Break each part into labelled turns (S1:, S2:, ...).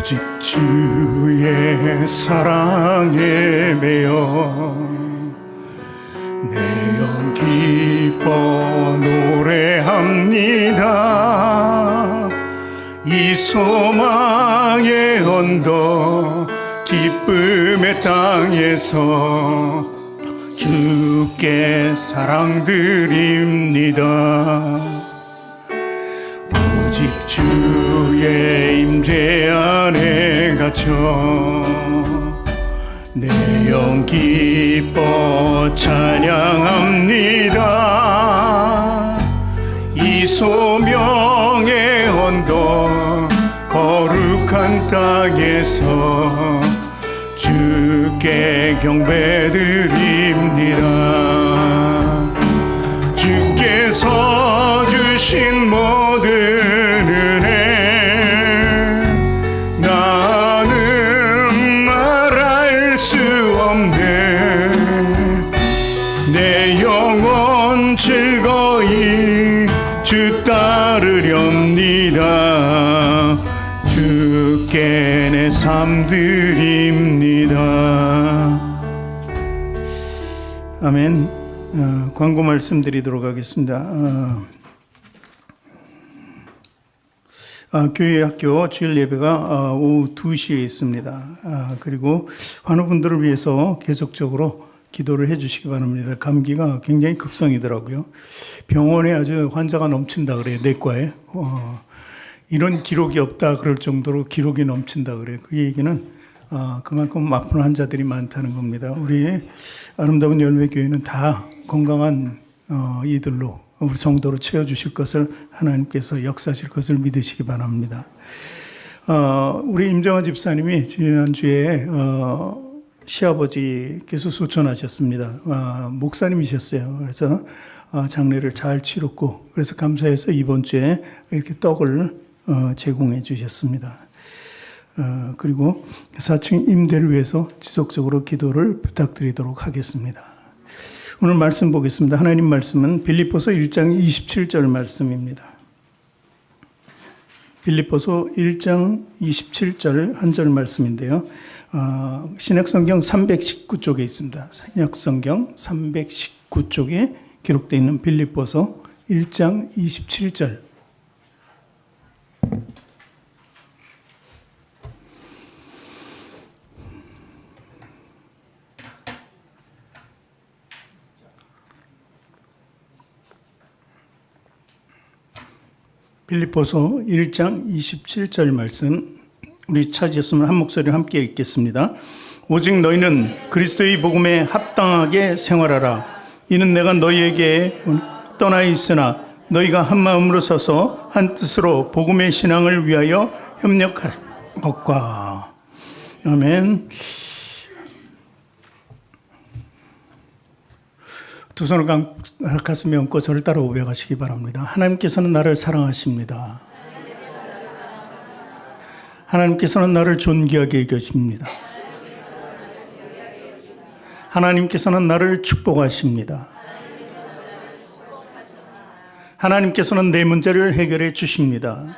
S1: 오직 주의 사랑에 매여 내 영 기뻐 노래합니다. 이 소망의 언덕 기쁨의 땅에서 주께 사랑드립니다. 오직 주의 임재 안에 갇혀 내 영 기뻐 찬양합니다. 이 소명의 언덕 거룩한 땅에서 주께 경배드립니다. 주께서 주신 모든 은혜 나는 말할 수 없네. 내 영혼 즐거이 주 따르렵니다. 주께 내 삶 드립니다. 아멘. 광고 말씀드리도록 하겠습니다. 교회 학교 주일 예배가 오후 2시에 있습니다. 그리고 환우분들을 위해서 계속적으로 기도를 해 주시기 바랍니다. 감기가 굉장히 극성이더라고요. 병원에 아주 환자가 넘친다 그래요. 내과에. 이런 기록이 없다 그럴 정도로 기록이 넘친다 그래요. 그 얘기는 그만큼 아픈 환자들이 많다는 겁니다. 우리 아름다운 열매교회는 다 건강한 이들로 우리 성도로 채워주실 것을 하나님께서 역사하실 것을 믿으시기 바랍니다. 우리 임정화 집사님이 지난주에 시아버지께서 소천하셨습니다. 목사님이셨어요. 그래서 장례를 잘 치렀고 그래서 감사해서 이번 주에 이렇게 떡을 제공해 주셨습니다. 그리고 4층 임대를 위해서 지속적으로 기도를 부탁드리도록 하겠습니다. 오늘 말씀 보겠습니다. 하나님 말씀은 빌립보서 1장 27절 말씀입니다. 빌립보서 1장 27절 한 절 말씀인데요. 신약성경 319쪽에 있습니다. 신약성경 319쪽에 기록되어 있는 빌립보서 1장 27절. 빌립보서 1장 27절 말씀 우리 찾으셨으면 한 목소리로 함께 읽겠습니다. 오직 너희는 그리스도의 복음에 합당하게 생활하라. 이는 내가 너희에게 떠나 있으나 너희가 한 마음으로 서서 한 뜻으로 복음의 신앙을 위하여 협력할 것과. 아멘. 두 손을 가슴에 얹고 저를 따라 고백하시기 바랍니다. 하나님께서는 나를 사랑하십니다. 하나님께서는 나를 존귀하게 여겨주십니다. 하나님께서는 나를 축복하십니다. 하나님께서는 내 문제를 해결해 주십니다.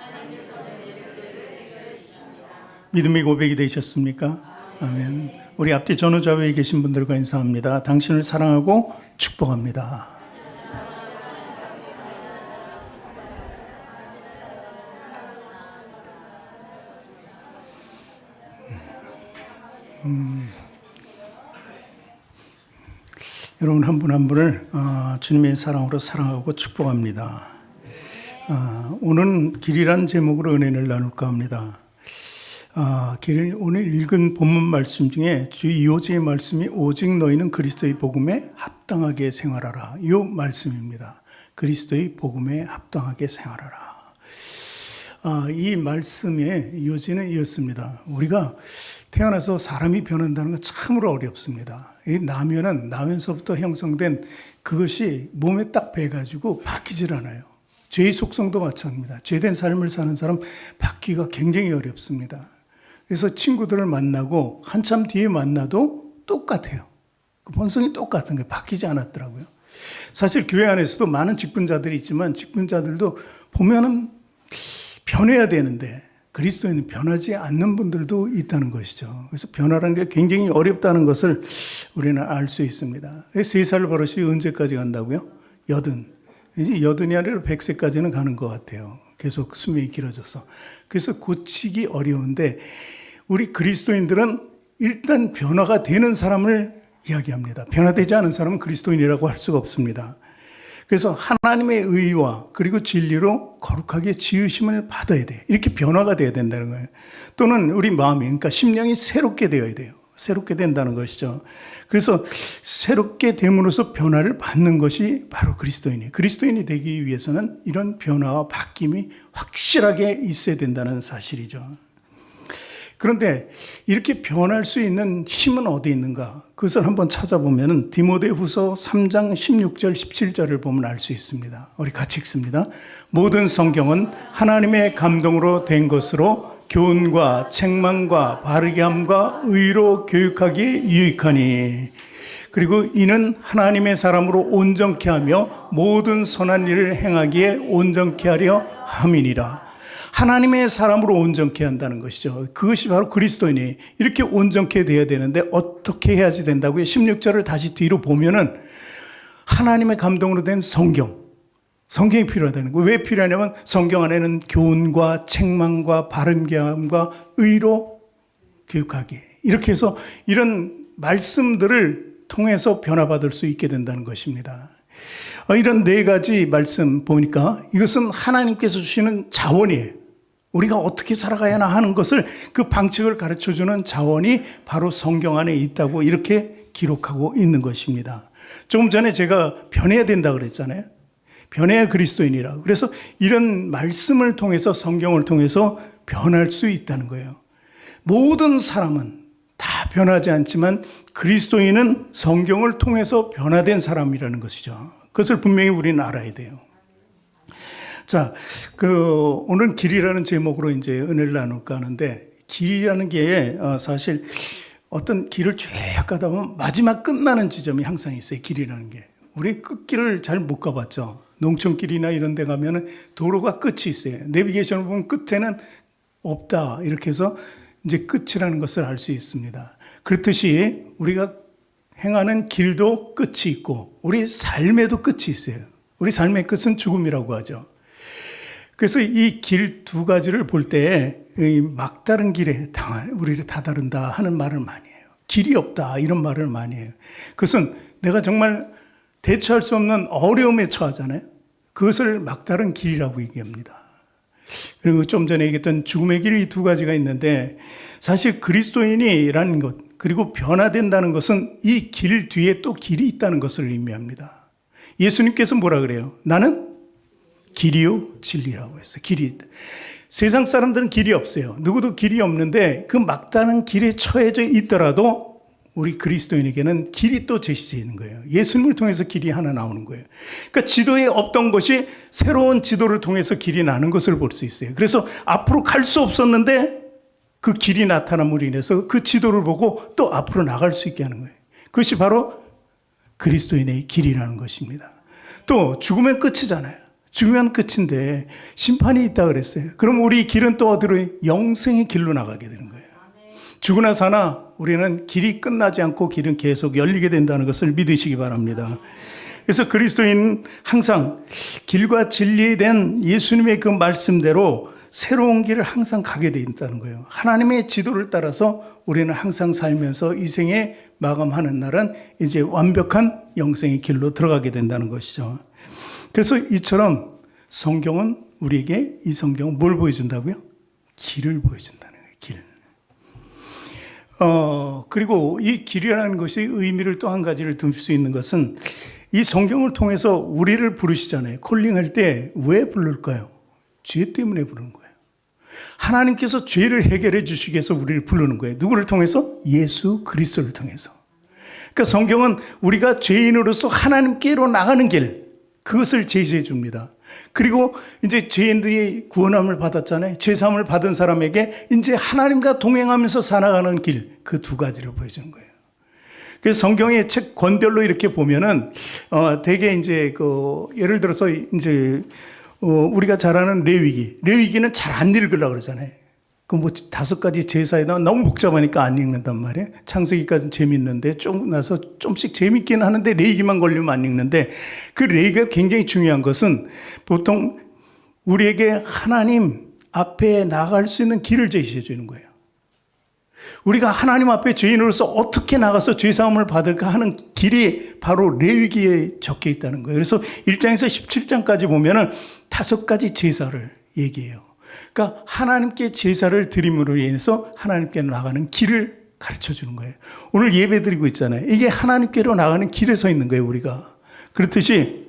S1: 믿음의 고백이 되셨습니까? 아멘. 우리 앞뒤 전후좌우에 계신 분들과 인사합니다. 당신을 사랑하고 축복합니다. 여러분 한 분 한 분을 주님의 사랑으로 사랑하고 축복합니다. 오늘 길이란 제목으로 은혜를 나눌까 합니다. 오늘 읽은 본문 말씀 중에 주 2호지의 말씀이 오직 너희는 그리스도의 복음에 합당하게 생활하라. 이 말씀입니다. 그리스도의 복음에 합당하게 생활하라. 이 말씀의 요지는 이었습니다. 우리가 태어나서 사람이 변한다는 건 참으로 어렵습니다. 이 나면서부터 형성된 그것이 몸에 딱 배가지고 바뀌질 않아요. 죄의 속성도 마찬가지입니다. 죄된 삶을 사는 사람 바뀌기가 굉장히 어렵습니다. 그래서 친구들을 만나고 한참 뒤에 만나도 똑같아요. 그 본성이 똑같은 게 바뀌지 않았더라고요. 사실 교회 안에서도 많은 직분자들이 있지만 직분자들도 보면은 변해야 되는데 그리스도인은 변하지 않는 분들도 있다는 것이죠. 그래서 변화라는 게 굉장히 어렵다는 것을 우리는 알 수 있습니다. 3살 버릇이 언제까지 간다고요? 80. 이제 80이 아니라 100세까지는 가는 것 같아요. 계속 수명이 길어져서. 그래서 고치기 어려운데 우리 그리스도인들은 일단 변화가 되는 사람을 이야기합니다. 변화되지 않은 사람은 그리스도인이라고 할 수가 없습니다. 그래서 하나님의 의와 그리고 진리로 거룩하게 지으심을 받아야 돼. 이렇게 변화가 돼야 된다는 거예요. 또는 우리 마음이, 그러니까 심령이 새롭게 되어야 돼요. 새롭게 된다는 것이죠. 그래서 새롭게 됨으로써 변화를 받는 것이 바로 그리스도인이에요. 그리스도인이 되기 위해서는 이런 변화와 바뀜이 확실하게 있어야 된다는 사실이죠. 그런데 이렇게 변할 수 있는 힘은 어디 있는가? 그것을 한번 찾아보면 디모데후서 3장 16절 17절을 보면 알 수 있습니다. 우리 같이 읽습니다. 모든 성경은 하나님의 감동으로 된 것으로 교훈과 책망과 바르게 함과 의로 교육하기에 유익하니 그리고 이는 하나님의 사람으로 온전케 하며 모든 선한 일을 행하기에 온전케 하려 함이니라. 하나님의 사람으로 온전케 한다는 것이죠. 그것이 바로 그리스도인이 이렇게 온전케 되어야 되는데 어떻게 해야지 된다고요? 16절을 다시 뒤로 보면은 하나님의 감동으로 된 성경이 필요하다는 거예요. 왜 필요하냐면 성경 안에는 교훈과 책망과 바른함과 의로 교육하기 이렇게 해서 이런 말씀들을 통해서 변화받을 수 있게 된다는 것입니다. 이런 4가지 말씀 보니까 이것은 하나님께서 주시는 자원이에요. 우리가 어떻게 살아가야 하는 것을 그 방책을 가르쳐주는 자원이 바로 성경 안에 있다고 이렇게 기록하고 있는 것입니다. 조금 전에 제가 변해야 된다 그랬잖아요. 변해야 그리스도인이라. 그래서 이런 말씀을 통해서 성경을 통해서 변할 수 있다는 거예요. 모든 사람은 다 변하지 않지만 그리스도인은 성경을 통해서 변화된 사람이라는 것이죠. 그것을 분명히 우리는 알아야 돼요. 자, 오늘 길이라는 제목으로 이제 은혜를 나눌까 하는데, 길이라는 게 사실 어떤 길을 쭉 가다 보면 마지막 끝나는 지점이 항상 있어요. 길이라는 게. 우리 끝길을 잘 못 가봤죠. 농촌길이나 이런 데 가면은 도로가 끝이 있어요. 내비게이션을 보면 끝에는 없다. 이렇게 해서 이제 끝이라는 것을 알 수 있습니다. 그렇듯이 우리가 행하는 길도 끝이 있고 우리 삶에도 끝이 있어요. 우리 삶의 끝은 죽음이라고 하죠. 그래서 이 길 2가지를 볼 때 막다른 길에 우리를 다다른다 하는 말을 많이 해요. 길이 없다 이런 말을 많이 해요. 그것은 내가 정말 대처할 수 없는 어려움에 처하잖아요. 그것을 막다른 길이라고 얘기합니다. 그리고 좀 전에 얘기했던 죽음의 길이 2가지가 있는데 사실 그리스도인이라는 것 그리고 변화된다는 것은 이 길 뒤에 또 길이 있다는 것을 의미합니다. 예수님께서 뭐라 그래요? 나는 길이요 진리라고 했어요. 길이 있다. 세상 사람들은 길이 없어요. 누구도 길이 없는데 그 막다른 길에 처해져 있더라도 우리 그리스도인에게는 길이 또 제시되는 거예요. 예수님을 통해서 길이 하나 나오는 거예요. 그러니까 지도에 없던 것이 새로운 지도를 통해서 길이 나는 것을 볼 수 있어요. 그래서 앞으로 갈 수 없었는데 그 길이 나타남으로 인해서 그 지도를 보고 또 앞으로 나갈 수 있게 하는 거예요. 그것이 바로 그리스도인의 길이라는 것입니다. 또 죽으면 끝이잖아요. 죽으면 끝인데 심판이 있다 그랬어요. 그럼 우리 길은 또 어디로? 영생의 길로 나가게 되는 거예요. 죽으나 사나 우리는 길이 끝나지 않고 길은 계속 열리게 된다는 것을 믿으시기 바랍니다. 그래서 그리스도인은 항상 길과 진리에 대한 예수님의 그 말씀대로 새로운 길을 항상 가게 돼 있다는 거예요. 하나님의 지도를 따라서 우리는 항상 살면서 이 생에 마감하는 날은 이제 완벽한 영생의 길로 들어가게 된다는 것이죠. 그래서 이처럼 성경은 우리에게 이 성경은 뭘 보여준다고요? 길을 보여준다는 거예요. 길. 그리고 이 길이라는 것이 의미를 또 한 가지를 들 수 있는 것은 이 성경을 통해서 우리를 부르시잖아요. 콜링할 때 왜 부를까요? 죄 때문에 부르는 거예요. 하나님께서 죄를 해결해 주시기 위해서 우리를 부르는 거예요. 누구를 통해서? 예수 그리스도를 통해서. 그러니까 성경은 우리가 죄인으로서 하나님께로 나가는 길, 그것을 제시해 줍니다. 그리고 이제 죄인들이 구원함을 받았잖아요. 죄사함을 받은 사람에게 이제 하나님과 동행하면서 살아가는 길, 그 2가지를 보여준 거예요. 그래서 성경의 책 권별로 이렇게 보면은, 대개 이제 예를 들어서 이제, 우리가 잘 아는 레위기는 잘 안 읽으려고 그러잖아요. 그 뭐 5가지 제사에다 너무 복잡하니까 안 읽는단 말이에요. 창세기까지는 재밌는데 좀 나서 좀씩 재밌긴 하는데 레위기만 걸리면 안 읽는데 그 레위기가 굉장히 중요한 것은 보통 우리에게 하나님 앞에 나갈 수 있는 길을 제시해 주는 거예요. 우리가 하나님 앞에 죄인으로서 어떻게 나가서 죄사함을 받을까 하는 길이 바로 레위기에 적혀 있다는 거예요. 그래서 1장에서 17장까지 보면은 5가지 제사를 얘기해요. 그러니까 하나님께 제사를 드림으로 인해서 하나님께 나가는 길을 가르쳐 주는 거예요. 오늘 예배 드리고 있잖아요. 이게 하나님께로 나가는 길에 서 있는 거예요, 우리가. 그렇듯이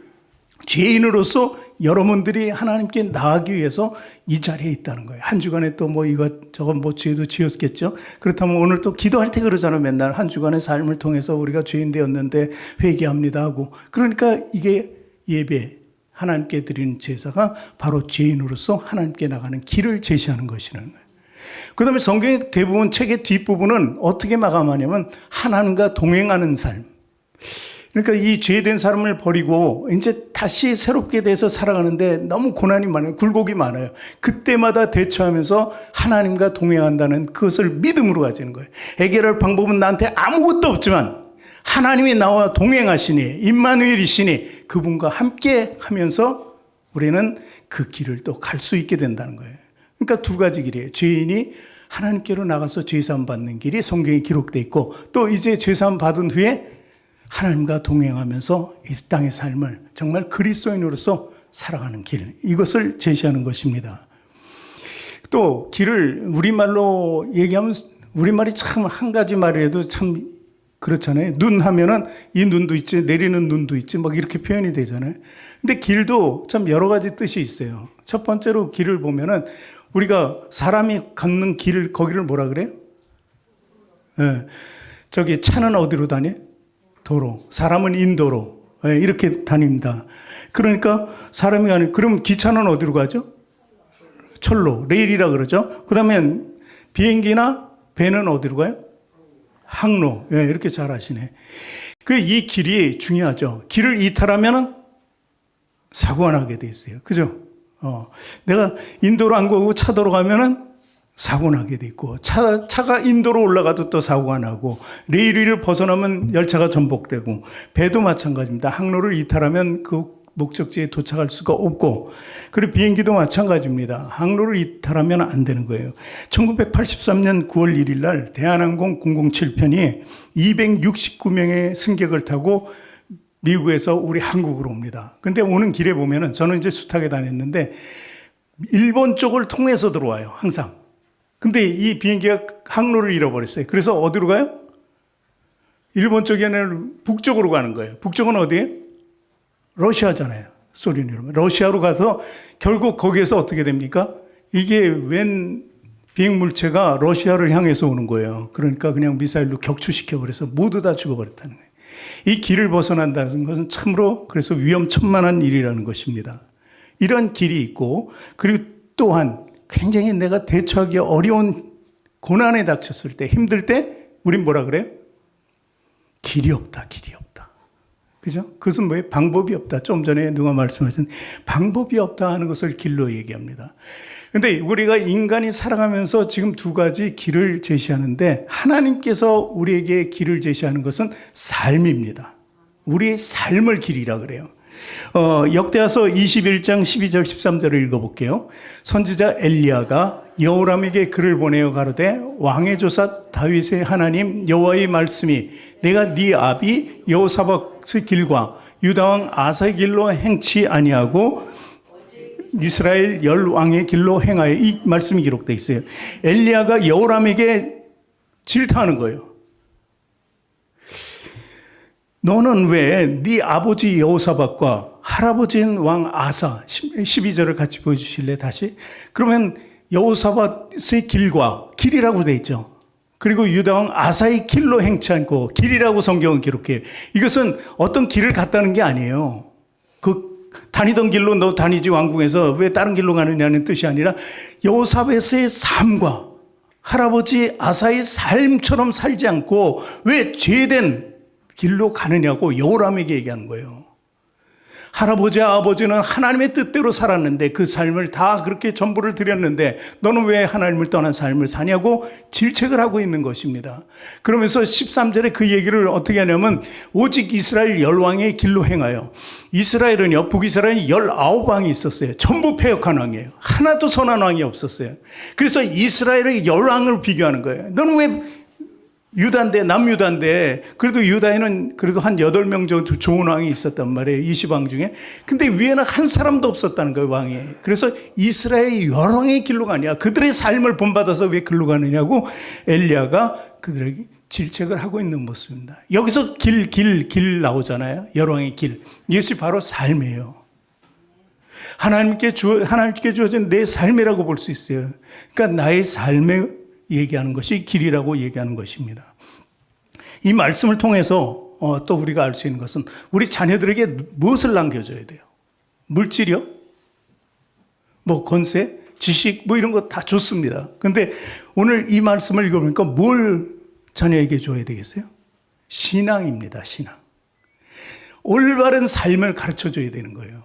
S1: 죄인으로서 여러분들이 하나님께 나가기 위해서 이 자리에 있다는 거예요. 한 주간에 또 뭐 이것저것 뭐 죄도 지었겠죠. 그렇다면 오늘 또 기도할 때 그러잖아요. 맨날 한 주간의 삶을 통해서 우리가 죄인 되었는데 회개합니다 하고. 그러니까 이게 예배, 하나님께 드리는 제사가 바로 죄인으로서 하나님께 나가는 길을 제시하는 것이라는 거예요. 그 다음에 성경의 대부분 책의 뒷부분은 어떻게 마감하냐면 하나님과 동행하는 삶. 그러니까 이 죄된 사람을 버리고 이제 다시 새롭게 돼서 살아가는데 너무 고난이 많아요. 굴곡이 많아요. 그때마다 대처하면서 하나님과 동행한다는 그것을 믿음으로 가지는 거예요. 해결할 방법은 나한테 아무것도 없지만 하나님이 나와 동행하시니 임마누엘이시니 그분과 함께 하면서 우리는 그 길을 또 갈 수 있게 된다는 거예요. 그러니까 2가지 길이에요. 죄인이 하나님께로 나가서 죄사함 받는 길이 성경에 기록되어 있고 또 이제 죄사함 받은 후에 하나님과 동행하면서 이 땅의 삶을 정말 그리스도인으로서 살아가는 길, 이것을 제시하는 것입니다. 또 길을 우리말로 얘기하면 우리말이 참 한 가지 말을 해도 참 그렇잖아요. 눈 하면은 이 눈도 있지, 내리는 눈도 있지, 막 이렇게 표현이 되잖아요. 근데 길도 참 여러 가지 뜻이 있어요. 첫 번째로 길을 보면은 우리가 사람이 걷는 길을, 거기를 뭐라 그래요? 네. 저기 차는 어디로 다녀? 도로. 사람은 인도로. 네, 이렇게 다닙니다. 그러니까 사람이 가는, 그러면 기차는 어디로 가죠? 철로. 레일이라 그러죠. 그 다음에 비행기나 배는 어디로 가요? 항로. 예, 이렇게 잘 아시네. 이 길이 중요하죠. 길을 이탈하면은 사고가 나게 돼 있어요. 그죠? 내가 인도로 안 가고 차도로 가면은 사고 나게 돼 있고, 차가 인도로 올라가도 또 사고가 나고, 레일 위를 벗어나면 열차가 전복되고, 배도 마찬가지입니다. 항로를 이탈하면 그 목적지에 도착할 수가 없고, 그리고 비행기도 마찬가지입니다. 항로를 이탈하면 안 되는 거예요. 1983년 9월 1일 날 대한항공 007편이 269명의 승객을 타고 미국에서 우리 한국으로 옵니다. 근데 오는 길에 보면은 저는 이제 숱하게 다녔는데 일본 쪽을 통해서 들어와요. 항상. 근데 이 비행기가 항로를 잃어버렸어요. 그래서 어디로 가요? 일본 쪽이 아니라 북쪽으로 가는 거예요. 북쪽은 어디예요? 러시아잖아요. 소련 여러분. 러시아로 가서 결국 거기에서 어떻게 됩니까? 이게 웬 비행물체가 러시아를 향해서 오는 거예요. 그러니까 그냥 미사일로 격추시켜버려서 모두 다 죽어버렸다는 거예요. 이 길을 벗어난다는 것은 참으로 그래서 위험천만한 일이라는 것입니다. 이런 길이 있고, 그리고 또한 굉장히 내가 대처하기 어려운 고난에 닥쳤을 때, 힘들 때 우린 뭐라 그래요? 길이 없다, 길이 없다. 그죠? 그것은 뭐예요? 방법이 없다. 좀 전에 누가 말씀하신 방법이 없다 하는 것을 길로 얘기합니다. 근데 우리가 인간이 살아가면서 지금 2가지 길을 제시하는데, 하나님께서 우리에게 길을 제시하는 것은 삶입니다. 우리의 삶을 길이라 그래요. 역대하서 21장 12절 13절을 읽어볼게요. 선지자 엘리야가 여호람에게 글을 보내어 가로되 왕의 조사 다윗의 하나님 여호와의 말씀이 내가 네 아비 여호사밧의 길과 유다왕 아사의 길로 행치 아니하고 이스라엘 열 왕의 길로 행하여, 이 말씀이 기록되어 있어요. 엘리야가 여호람에게 질타하는 거예요. 너는 왜 네 아버지 여호사밧과 할아버지인 왕 아사, 12절을 같이 보여주실래요? 다시. 그러면 여호사밧의 길과, 길이라고 되어 있죠. 그리고 유다왕 아사의 길로 행치 않고, 길이라고 성경은 기록해요. 이것은 어떤 길을 갔다는 게 아니에요. 그 다니던 길로 너 다니지 왕궁에서 왜 다른 길로 가느냐는 뜻이 아니라 여호사밧의 삶과 할아버지 아사의 삶처럼 살지 않고 왜 죄된 길로 가느냐고 여호람에게 얘기하는 거예요. 할아버지, 아버지는 하나님의 뜻대로 살았는데 그 삶을 다 그렇게 전부를 드렸는데 너는 왜 하나님을 떠난 삶을 사냐고 질책을 하고 있는 것입니다. 그러면서 13절에 그 얘기를 어떻게 하냐면 오직 이스라엘 열왕의 길로 행하여 이스라엘은요, 북이스라엘이 19왕이 있었어요. 전부 패역한 왕이에요. 하나도 선한 왕이 없었어요. 그래서 이스라엘의 열왕을 비교하는 거예요. 너는 왜 유다인데, 남유다인데, 그래도 유다에는 그래도 한 8명 정도 좋은 왕이 있었단 말이에요. 20왕 중에. 근데 위에는 한 사람도 없었다는 거예요, 왕이. 그래서 이스라엘의 열왕의 길로 가냐. 그들의 삶을 본받아서 왜 길로 가느냐고 엘리야가 그들에게 질책을 하고 있는 모습입니다. 여기서 길 나오잖아요. 열왕의 길. 이것이 바로 삶이에요. 하나님께 주어진 내 삶이라고 볼 수 있어요. 그러니까 나의 삶에 얘기하는 것이 길이라고 얘기하는 것입니다. 이 말씀을 통해서 또 우리가 알 수 있는 것은 우리 자녀들에게 무엇을 남겨줘야 돼요? 물질이요? 뭐 권세, 지식 뭐 이런 거 다 좋습니다. 그런데 오늘 이 말씀을 읽어보니까 뭘 자녀에게 줘야 되겠어요? 신앙입니다. 신앙. 올바른 삶을 가르쳐줘야 되는 거예요.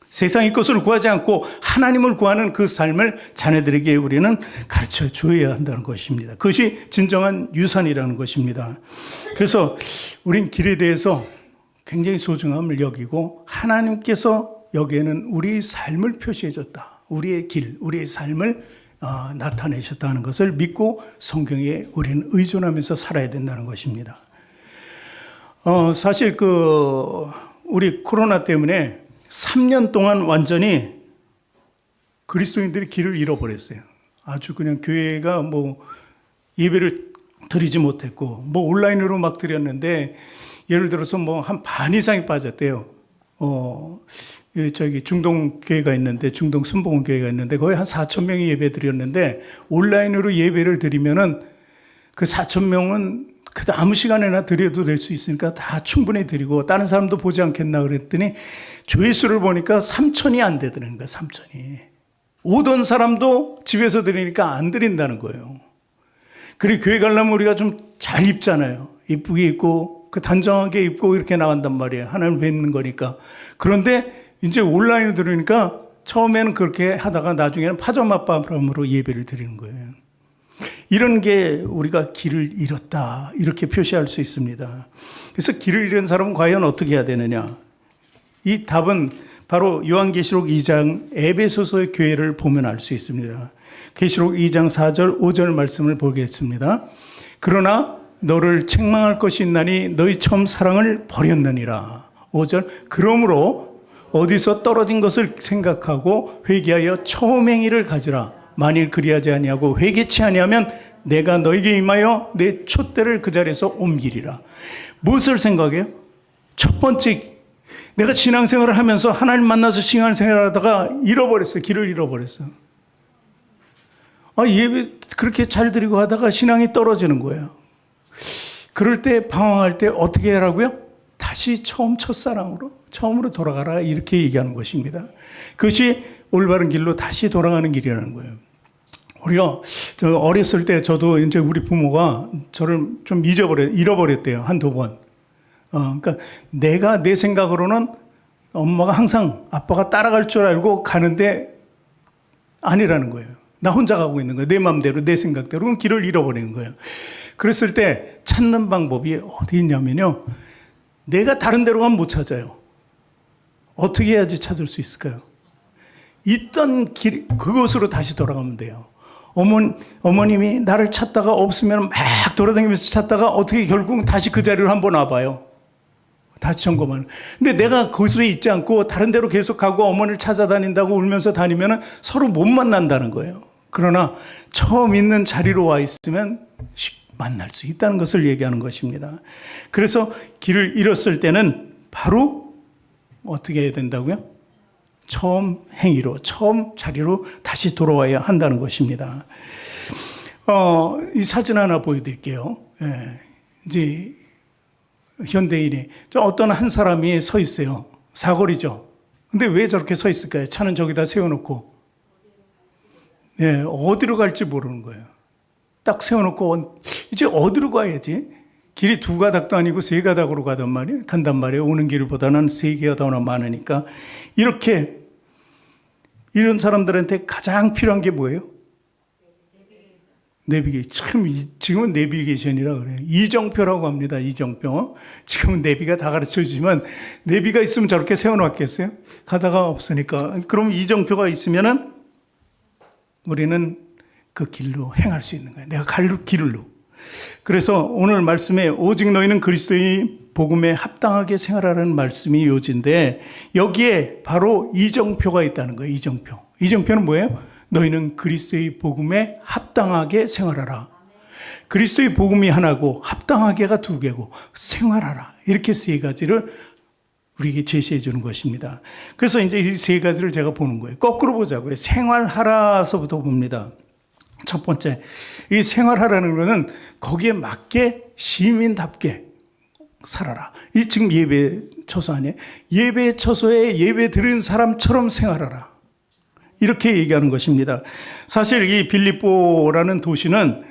S1: 세상의 것을 구하지 않고 하나님을 구하는 그 삶을 자녀들에게 우리는 가르쳐 줘야 한다는 것입니다. 그것이 진정한 유산이라는 것입니다. 그래서 우린 길에 대해서 굉장히 소중함을 여기고 하나님께서 여기에는 우리의 삶을 표시해 줬다. 우리의 길, 우리의 삶을 나타내셨다는 것을 믿고 성경에 우리는 의존하면서 살아야 된다는 것입니다. 사실 우리 코로나 때문에 3년 동안 완전히 그리스도인들이 길을 잃어버렸어요. 아주 그냥 교회가 뭐 예배를 드리지 못했고, 뭐 온라인으로 막 드렸는데, 예를 들어서 뭐 한 반 이상이 빠졌대요. 저기 중동 교회가 있는데, 중동 순복음 교회가 있는데, 거의 한 4천 명이 예배 드렸는데, 온라인으로 예배를 드리면은 그 4천 명은 그래도 아무 시간에나 드려도 될 수 있으니까 다 충분히 드리고 다른 사람도 보지 않겠나 그랬더니 조회수를 보니까 3천이 안 되더라는 거예요. 3천이. 오던 사람도 집에서 드리니까 안 드린다는 거예요. 그리고 교회 가려면 우리가 좀 잘 입잖아요. 이쁘게 입고 단정하게 입고 이렇게 나간단 말이에요. 하나님을 뵙는 거니까. 그런데 이제 온라인으로 들으니까 처음에는 그렇게 하다가 나중에는 파자마 바람으로 예배를 드리는 거예요. 이런 게 우리가 길을 잃었다 이렇게 표시할 수 있습니다. 그래서 길을 잃은 사람은 과연 어떻게 해야 되느냐. 이 답은 바로 요한계시록 2장 에베소서의 교회를 보면 알 수 있습니다. 계시록 2장 4절 5절 말씀을 보겠습니다. 그러나 너를 책망할 것이 있나니 너희 처음 사랑을 버렸느니라. 5절 그러므로 어디서 떨어진 것을 생각하고 회개하여 처음 행위를 가지라. 만일 그리하지 아니하고 회개치 아니하면 내가 너에게 임하여 내 촛대를 그 자리에서 옮기리라. 무엇을 생각해요? 첫 번째, 내가 신앙생활을 하면서 하나님 만나서 신앙생활을 하다가 잃어버렸어요. 길을 잃어버렸어. 예배 그렇게 잘 드리고 하다가 신앙이 떨어지는 거예요. 그럴 때 방황할 때 어떻게 하라고요? 다시 처음으로 돌아가라 이렇게 얘기하는 것입니다. 그것이 올바른 길로 다시 돌아가는 길이라는 거예요. 우리가 어렸을 때 저도 이제 우리 부모가 저를 좀 잃어버렸대요. 한두 번. 그러니까 내가 내 생각으로는 엄마가 항상 아빠가 따라갈 줄 알고 가는데 아니라는 거예요. 나 혼자 가고 있는 거예요. 내 마음대로, 내 생각대로. 그럼 길을 잃어버리는 거예요. 그랬을 때 찾는 방법이 어디 있냐면요. 내가 다른 데로 가면 못 찾아요. 어떻게 해야지 찾을 수 있을까요? 있던 길, 그곳으로 다시 돌아가면 돼요. 어머님이 나를 찾다가 없으면 막 돌아다니면서 찾다가 어떻게 결국 다시 그 자리로 한번 와봐요. 다시 점검하는. 근데 내가 거기에 있지 않고 다른 데로 계속 가고 어머니를 찾아다닌다고 울면서 다니면 서로 못 만난다는 거예요. 그러나 처음 있는 자리로 와 있으면 만날 수 있다는 것을 얘기하는 것입니다. 그래서 길을 잃었을 때는 바로 어떻게 해야 된다고요? 처음 행위로, 처음 자리로 다시 돌아와야 한다는 것입니다. 이 사진 하나 보여드릴게요. 이제 현대인이 어떤 한 사람이 서 있어요. 사거리죠. 근데 왜 저렇게 서 있을까요? 차는 저기다 세워놓고. 어디로 갈지 모르는 거예요. 딱 세워놓고 이제 어디로 가야지? 길이 두 가닥도 아니고 세 가닥으로 간단 말이에요. 오는 길보다는 세 개가 더 많으니까. 이렇게 이런 사람들한테 가장 필요한 게 뭐예요? 내비게이션. 참 지금은 내비게이션이라 그래요. 이정표라고 합니다. 이정표. 지금은 내비가 다 가르쳐 주지만 내비가 있으면 저렇게 세워놨겠어요? 가다가 없으니까. 그럼 이정표가 있으면은 우리는 그 길로 행할 수 있는 거예요. 내가 갈 길로. 그래서 오늘 말씀에 오직 너희는 그리스도의 복음에 합당하게 생활하라는 말씀이 요지인데 여기에 바로 이정표가 있다는 거예요. 이정표. 이정표는 뭐예요? 너희는 그리스도의 복음에 합당하게 생활하라. 그리스도의 복음이 하나고 합당하게가 두 개고 생활하라. 이렇게 세 가지를 우리에게 제시해 주는 것입니다. 그래서 이제 이 세 가지를 제가 보는 거예요. 거꾸로 보자고요. 생활하라서부터 봅니다. 첫 번째, 이 생활하라는 것은 거기에 맞게 시민답게 살아라. 이 지금 예배 처소 아니에요? 예배 처소에 예배 드리는 사람처럼 생활하라. 이렇게 얘기하는 것입니다. 사실 이 빌립보라는 도시는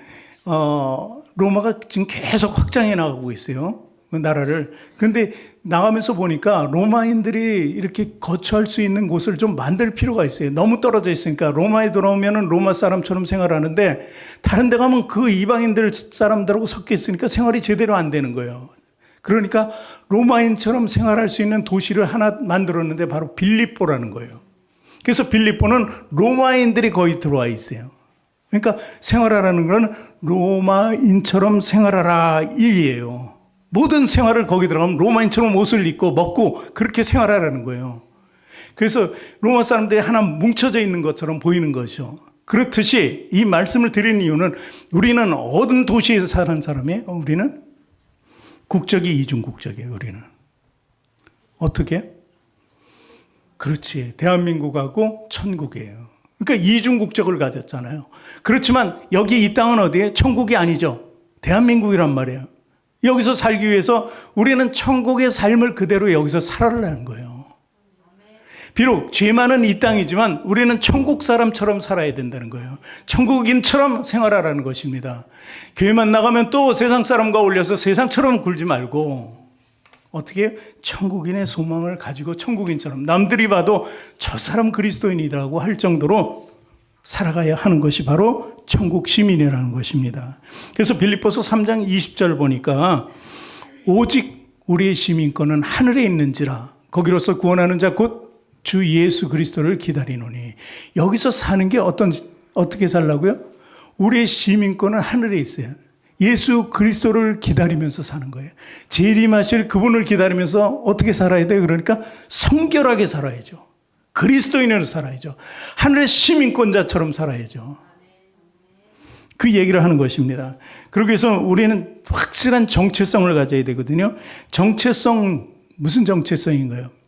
S1: 로마가 지금 계속 확장해 나가고 있어요. 그 나라를. 그런데 나가면서 보니까 로마인들이 이렇게 거처할 수 있는 곳을 좀 만들 필요가 있어요. 너무 떨어져 있으니까 로마에 돌아오면 로마 사람처럼 생활하는데 다른 데 가면 그 이방인들 사람들하고 섞여 있으니까 생활이 제대로 안 되는 거예요. 그러니까 로마인처럼 생활할 수 있는 도시를 하나 만들었는데 바로 빌립보라는 거예요. 그래서 빌립보는 로마인들이 거의 들어와 있어요. 그러니까 생활하라는 건 로마인처럼 생활하라 이게요. 모든 생활을 거기 들어가면 로마인처럼 옷을 입고 먹고 그렇게 생활하라는 거예요. 그래서 로마 사람들이 하나 뭉쳐져 있는 것처럼 보이는 것이죠. 그렇듯이 이 말씀을 드리는 이유는 우리는 어떤 도시에서 사는 사람이에요? 우리는 국적이 이중국적이에요. 우리는 어떻게? 그렇지. 대한민국하고 천국이에요. 그러니까 이중국적을 가졌잖아요. 그렇지만 여기 이 땅은 어디예요? 천국이 아니죠. 대한민국이란 말이에요. 여기서 살기 위해서 우리는 천국의 삶을 그대로 여기서 살아라는 거예요. 비록 죄 많은 이 땅이지만 우리는 천국 사람처럼 살아야 된다는 거예요. 천국인처럼 생활하라는 것입니다. 교회만 나가면 또 세상 사람과 어울려서 세상처럼 굴지 말고 어떻게 천국인의 소망을 가지고 천국인처럼 남들이 봐도 저 사람 그리스도인이라고 할 정도로 살아가야 하는 것이 바로 천국 시민이라는 것입니다. 그래서 빌립보서 3장 20절 보니까 오직 우리의 시민권은 하늘에 있는지라 거기로서 구원하는 자 곧 주 예수 그리스도를 기다리노니. 여기서 사는 게 어떻게 살라고요? 우리의 시민권은 하늘에 있어요. 예수 그리스도를 기다리면서 사는 거예요. 재림하실 그분을 기다리면서 어떻게 살아야 돼요? 그러니까 성결하게 살아야죠. 그리스도인으로 살아야죠. 하늘의 시민권자처럼 살아야죠. 그 얘기를 하는 것입니다. 그러기 위해서 우리는 확실한 정체성을 가져야 되거든요. 정체성, 무슨 정체성인가요?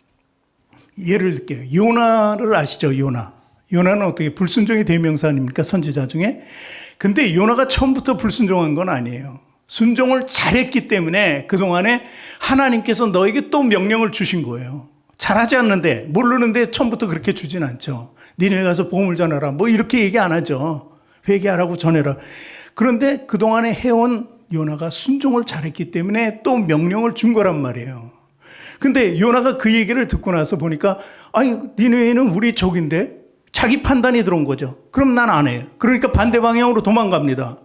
S1: 예를 들게요. 요나를 아시죠? 요나는 어떻게 불순종의 대명사 아닙니까? 선지자 중에. 근데 요나가 처음부터 불순종한 건 아니에요. 순종을 잘했기 때문에 그동안에 하나님께서 너에게 또 명령을 주신 거예요. 잘하지 않는데, 모르는데 처음부터 그렇게 주진 않죠. 니네 가서 복음을 전하라. 뭐 이렇게 얘기 안 하죠. 회개하라고 전해라. 그런데 그동안에 해온 요나가 순종을 잘했기 때문에 또 명령을 준 거란 말이에요. 근데 요나가 그 얘기를 듣고 나서 보니까 아니 니네는 우리 적인데 자기 판단이 들어온 거죠. 그럼 난 안 해요. 그러니까 반대 방향으로 도망갑니다.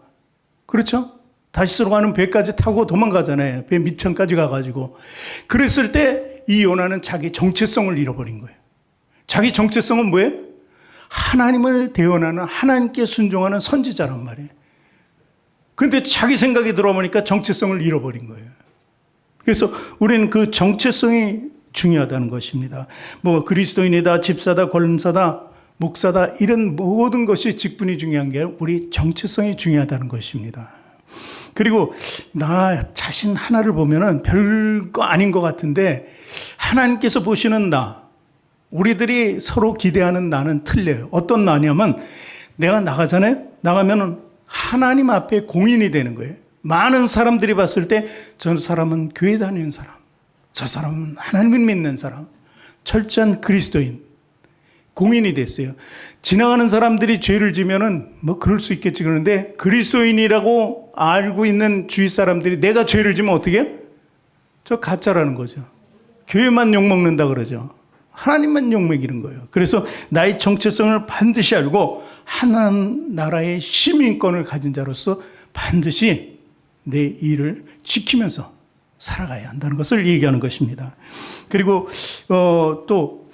S1: 그렇죠? 다시스로 가는 배까지 타고 도망가잖아요. 배 밑천까지 가가지고. 그랬을 때 이 요나는 자기 정체성을 잃어버린 거예요. 자기 정체성은 뭐예요? 하나님을 대언하는 하나님께 순종하는 선지자란 말이에요. 그런데 자기 생각이 들어보니까 정체성을 잃어버린 거예요. 그래서 우리는 그 정체성이 중요하다는 것입니다. 뭐 그리스도인이다, 집사다, 권사다, 목사다 이런 모든 것이 직분이 중요한 게 아니라 우리 정체성이 중요하다는 것입니다. 그리고 나 자신 하나를 보면은 별거 아닌 것 같은데 하나님께서 보시는 나, 우리들이 서로 기대하는 나는 틀려요. 어떤 나냐면 내가 나가잖아요. 나가면은 하나님 앞에 공인이 되는 거예요. 많은 사람들이 봤을 때 저 사람은 교회 다니는 사람, 저 사람은 하나님을 믿는 사람, 철저한 그리스도인. 공인이 됐어요. 지나가는 사람들이 죄를 지면은 뭐 그럴 수 있겠지 그러는데 그리스도인이라고 알고 있는 주위 사람들이 내가 죄를 지면 어떻게 해요? 저 가짜라는 거죠. 교회만 욕먹는다 그러죠. 하나님만 욕먹이는 거예요. 그래서 나의 정체성을 반드시 알고 하나님 나라의 시민권을 가진 자로서 반드시 내 일을 지키면서 살아가야 한다는 것을 얘기하는 것입니다. 그리고 또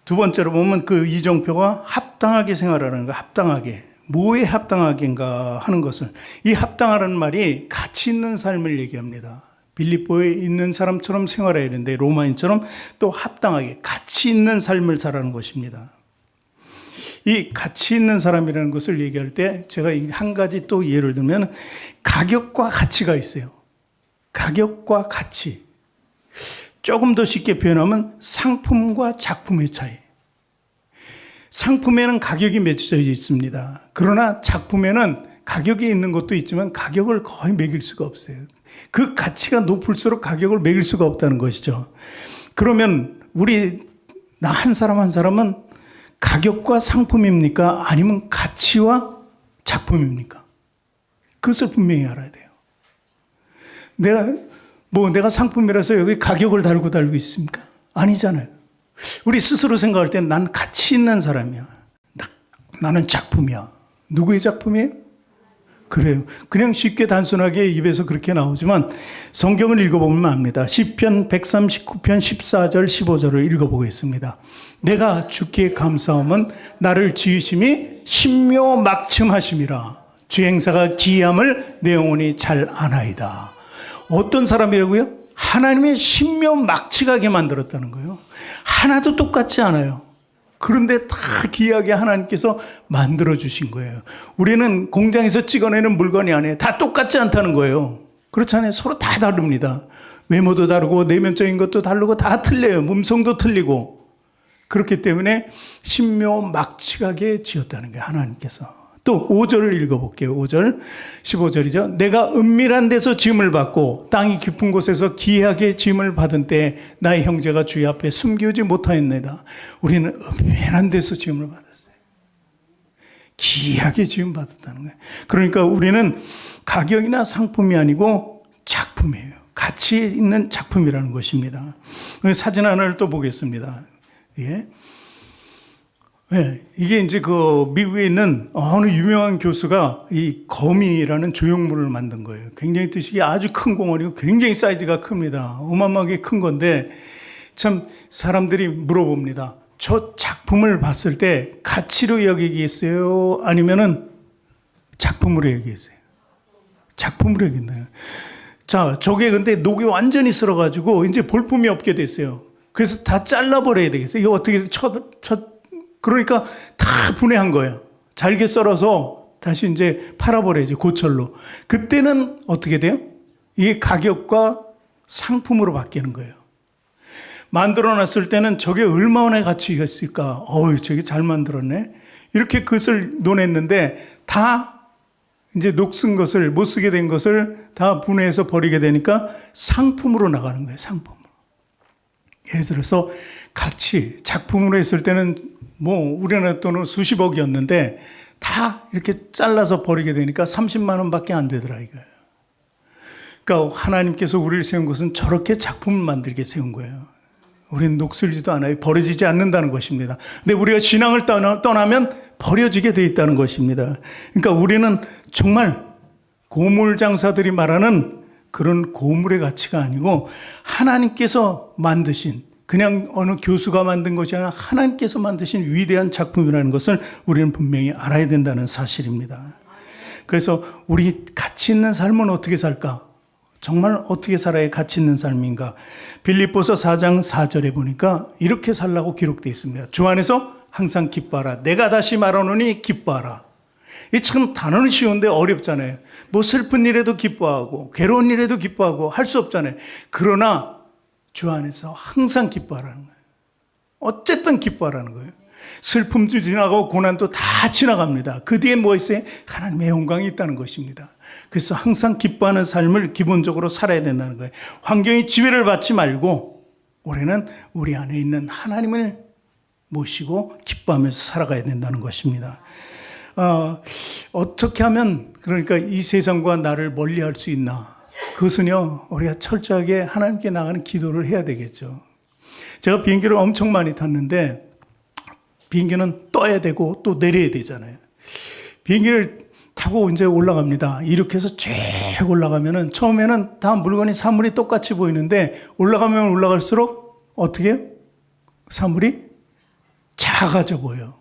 S1: 두 번째로 보면 그 이정표가 합당하게 생활하는 거, 합당하게. 뭐에 합당하게인가 하는 것을, 이 합당하라는 말이 가치 있는 삶을 얘기합니다. 빌립보에 있는 사람처럼 생활해야 되는데 로마인처럼 또 합당하게 가치 있는 삶을 살아가는 것입니다. 이 가치 있는 사람이라는 것을 얘기할 때 제가 한 가지 또 예를 들면 가격과 가치가 있어요. 가격과 가치. 조금 더 쉽게 표현하면 상품과 작품의 차이. 상품에는 가격이 맺혀져 있습니다. 그러나 작품에는 가격이 있는 것도 있지만 가격을 거의 매길 수가 없어요. 그 가치가 높을수록 가격을 매길 수가 없다는 것이죠. 그러면 나 한 사람 한 사람은 가격과 상품입니까? 아니면 가치와 작품입니까? 그것을 분명히 알아야 돼요. 내가 상품이라서 여기 가격을 달고 있습니까? 아니잖아요. 우리 스스로 생각할 때 난 가치 있는 사람이야. 나는 작품이야. 누구의 작품이에요? 그래요. 그냥 쉽게 단순하게 입에서 그렇게 나오지만 성경을 읽어보면 압니다. 시편 139편 14절 15절을 읽어보겠습니다. 내가 주께 감사함은 나를 지으심이 신묘막침하심이라. 주행사가 기이함을 내 영혼이 잘 아나이다. 어떤 사람이라고요? 하나님의 신묘막측하게 만들었다는 거예요. 하나도 똑같지 않아요. 그런데 다 기이하게 하나님께서 만들어주신 거예요. 우리는 공장에서 찍어내는 물건이 아니에요. 다 똑같지 않다는 거예요. 그렇잖아요. 서로 다 다릅니다. 외모도 다르고 내면적인 것도 다르고 다 틀려요. 음성도 틀리고. 그렇기 때문에 신묘막측하게 지었다는 거예요. 하나님께서. 또 5절을 읽어볼게요. 5절, 15절이죠. 내가 은밀한 데서 지음을 받고 땅이 깊은 곳에서 기이하게 지음을 받은 때 나의 형제가 주의 앞에 숨기지 못하였나이다. 우리는 은밀한 데서 지음을 받았어요. 기이하게 지음 받았다는 거예요. 그러니까 우리는 가격이나 상품이 아니고 작품이에요. 가치 있는 작품이라는 것입니다. 사진 하나를 또 보겠습니다. 예. 네, 이게 이제 미국에 있는 어느 유명한 교수가 이 거미라는 조형물을 만든 거예요. 굉장히 뜻이 아주 큰 공원이고 굉장히 사이즈가 큽니다. 어마어마하게 큰 건데 참 사람들이 물어봅니다. 저 작품을 봤을 때 가치로 여기겠어요? 아니면은 작품으로 여기겠어요? 작품으로 여긴다요. 자, 저게 근데 녹이 완전히 쓸어가지고 이제 볼품이 없게 됐어요. 그래서 다 잘라버려야 되겠어요. 이거 어떻게 그러니까 다 분해한 거예요. 잘게 썰어서 다시 이제 팔아버려야지, 고철로. 그때는 어떻게 돼요? 이게 가격과 상품으로 바뀌는 거예요. 만들어 놨을 때는 저게 얼마나 가치가 있을까? 저게 잘 만들었네. 이렇게 그것을 논했는데 다 이제 녹슨 것을, 못 쓰게 된 것을 다 분해해서 버리게 되니까 상품으로 나가는 거예요, 상품으로. 예를 들어서 가치, 작품으로 했을 때는 우리나라 돈으로 수십억이었는데 다 이렇게 잘라서 버리게 되니까 30만 원밖에 안 되더라 이거예요. 그러니까 하나님께서 우리를 세운 것은 저렇게 작품을 만들게 세운 거예요. 우리는 녹슬지도 않아요. 버려지지 않는다는 것입니다. 근데 우리가 신앙을 떠나면 버려지게 돼 있다는 것입니다. 그러니까 우리는 정말 고물 장사들이 말하는 그런 고물의 가치가 아니고 하나님께서 만드신, 그냥 어느 교수가 만든 것이 아니라 하나님께서 만드신 위대한 작품이라는 것을 우리는 분명히 알아야 된다는 사실입니다. 그래서 우리 가치 있는 삶은 어떻게 살까? 정말 어떻게 살아야 가치 있는 삶인가? 빌립보서 4장 4절에 보니까 이렇게 살라고 기록되어 있습니다. 주 안에서 항상 기뻐하라. 내가 다시 말하노니 기뻐하라. 이 참 단어는 쉬운데 어렵잖아요. 슬픈 일에도 기뻐하고 괴로운 일에도 기뻐하고 할 수 없잖아요. 그러나 주 안에서 항상 기뻐하라는 거예요. 어쨌든 기뻐하라는 거예요. 슬픔도 지나가고 고난도 다 지나갑니다. 그 뒤에 뭐 있어요? 하나님의 영광이 있다는 것입니다. 그래서 항상 기뻐하는 삶을 기본적으로 살아야 된다는 거예요. 환경이 지배를 받지 말고 우리는 우리 안에 있는 하나님을 모시고 기뻐하면서 살아가야 된다는 것입니다. 어떻게 하면 그러니까 이 세상과 나를 멀리할 수 있나? 그것은요, 우리가 철저하게 하나님께 나가는 기도를 해야 되겠죠. 제가 비행기를 엄청 많이 탔는데 비행기는 떠야 되고 또 내려야 되잖아요. 비행기를 타고 이제 올라갑니다. 이렇게 해서 쭉 올라가면은 처음에는 다 물건이 사물이 똑같이 보이는데 올라가면 올라갈수록 어떻게 해요? 사물이 작아져 보여.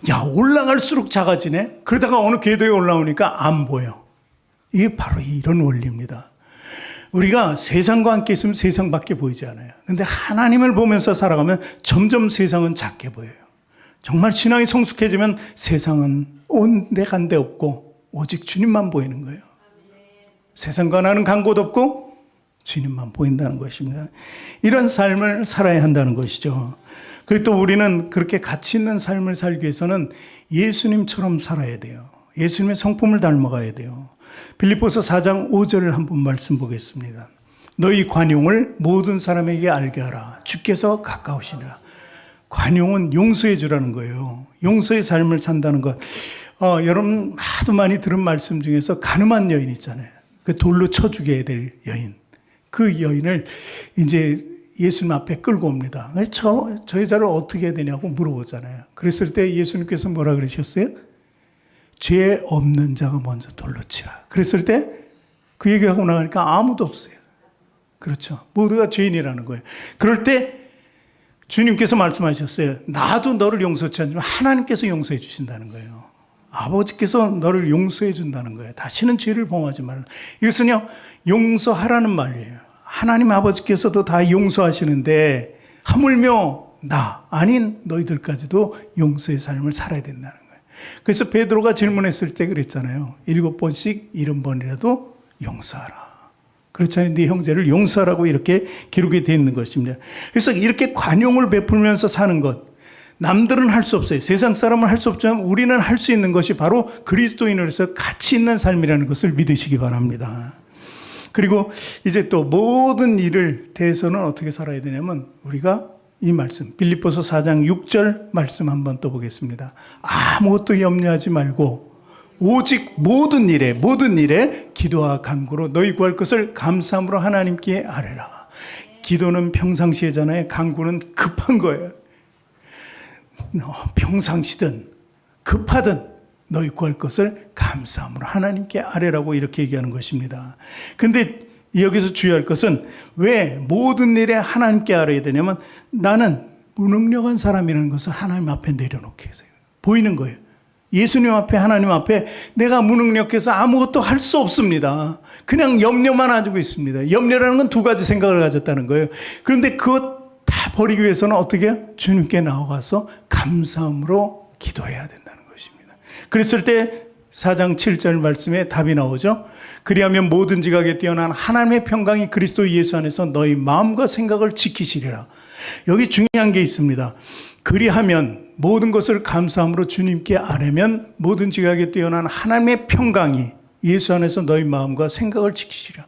S1: 야, 올라갈수록 작아지네? 그러다가 어느 궤도에 올라오니까 안 보여. 이게 바로 이런 원리입니다. 우리가 세상과 함께 있으면 세상밖에 보이지 않아요. 근데 하나님을 보면서 살아가면 점점 세상은 작게 보여요. 정말 신앙이 성숙해지면 세상은 온데 간데 없고 오직 주님만 보이는 거예요. 세상과 나는 간 곳 없고 주님만 보인다는 것입니다. 이런 삶을 살아야 한다는 것이죠. 그리고 또 우리는 그렇게 가치 있는 삶을 살기 위해서는 예수님처럼 살아야 돼요. 예수님의 성품을 닮아가야 돼요. 빌립보서 4장 5절을 한번 말씀 보겠습니다. 너희 관용을 모든 사람에게 알게 하라. 주께서 가까우시니라. 관용은 용서해 주라는 거예요. 용서의 삶을 산다는 것. 여러분 하도 많이 들은 말씀 중에서 가늠한 여인 있잖아요. 그 돌로 쳐 죽여야 될 여인. 그 여인을 이제 예수님 앞에 끌고 옵니다. 저 여자를 어떻게 해야 되냐고 물어보잖아요. 그랬을 때 예수님께서 뭐라 그러셨어요? 죄 없는 자가 먼저 돌로 치라. 그랬을 때 그 얘기하고 나가니까 아무도 없어요. 그렇죠. 모두가 죄인이라는 거예요. 그럴 때 주님께서 말씀하셨어요. 나도 너를 용서치 않지만 하나님께서 용서해 주신다는 거예요. 아버지께서 너를 용서해 준다는 거예요. 다시는 죄를 범하지 말라. 이것은요, 용서하라는 말이에요. 하나님 아버지께서도 다 용서하시는데 하물며 나 아닌 너희들까지도 용서의 삶을 살아야 된다는 거예요. 그래서 베드로가 질문했을 때 그랬잖아요. 7번씩 70번이라도 용서하라. 그렇잖아요. 네 형제를 용서하라고 이렇게 기록이 되어 있는 것입니다. 그래서 이렇게 관용을 베풀면서 사는 것, 남들은 할 수 없어요. 세상 사람은 할 수 없지만 우리는 할 수 있는 것이 바로 그리스도인으로서 가치 있는 삶이라는 것을 믿으시기 바랍니다. 그리고 이제 또 모든 일을 대해서는 어떻게 살아야 되냐면 우리가 이 말씀 빌립보서 4장 6절 말씀 한번 또 보겠습니다. 아무것도 염려하지 말고 오직 모든 일에 기도와 간구로 너희 구할 것을 감사함으로 하나님께 아뢰라. 기도는 평상시에잖아요. 간구는 급한 거예요. 평상시든 급하든 너희 구할 것을 감사함으로 하나님께 아뢰라고 이렇게 얘기하는 것입니다. 근데 여기서 주의할 것은 왜 모든 일에 하나님께 아뢰야 되냐면 나는 무능력한 사람이라는 것을 하나님 앞에 내려놓게 해서요. 보이는 거예요. 예수님 앞에 하나님 앞에 내가 무능력해서 아무것도 할 수 없습니다. 그냥 염려만 가지고 있습니다. 염려라는 건 두 가지 생각을 가졌다는 거예요. 그런데 그것 다 버리기 위해서는 어떻게 해요? 주님께 나와가서 감사함으로 기도해야 된다는 것입니다. 그랬을 때 4장 7절 말씀에 답이 나오죠. 그리하면 모든 지각에 뛰어난 하나님의 평강이 그리스도 예수 안에서 너희 마음과 생각을 지키시리라. 여기 중요한 게 있습니다. 그리하면 모든 것을 감사함으로 주님께 아뢰면 모든 지각에 뛰어난 하나님의 평강이 예수 안에서 너희 마음과 생각을 지키시리라.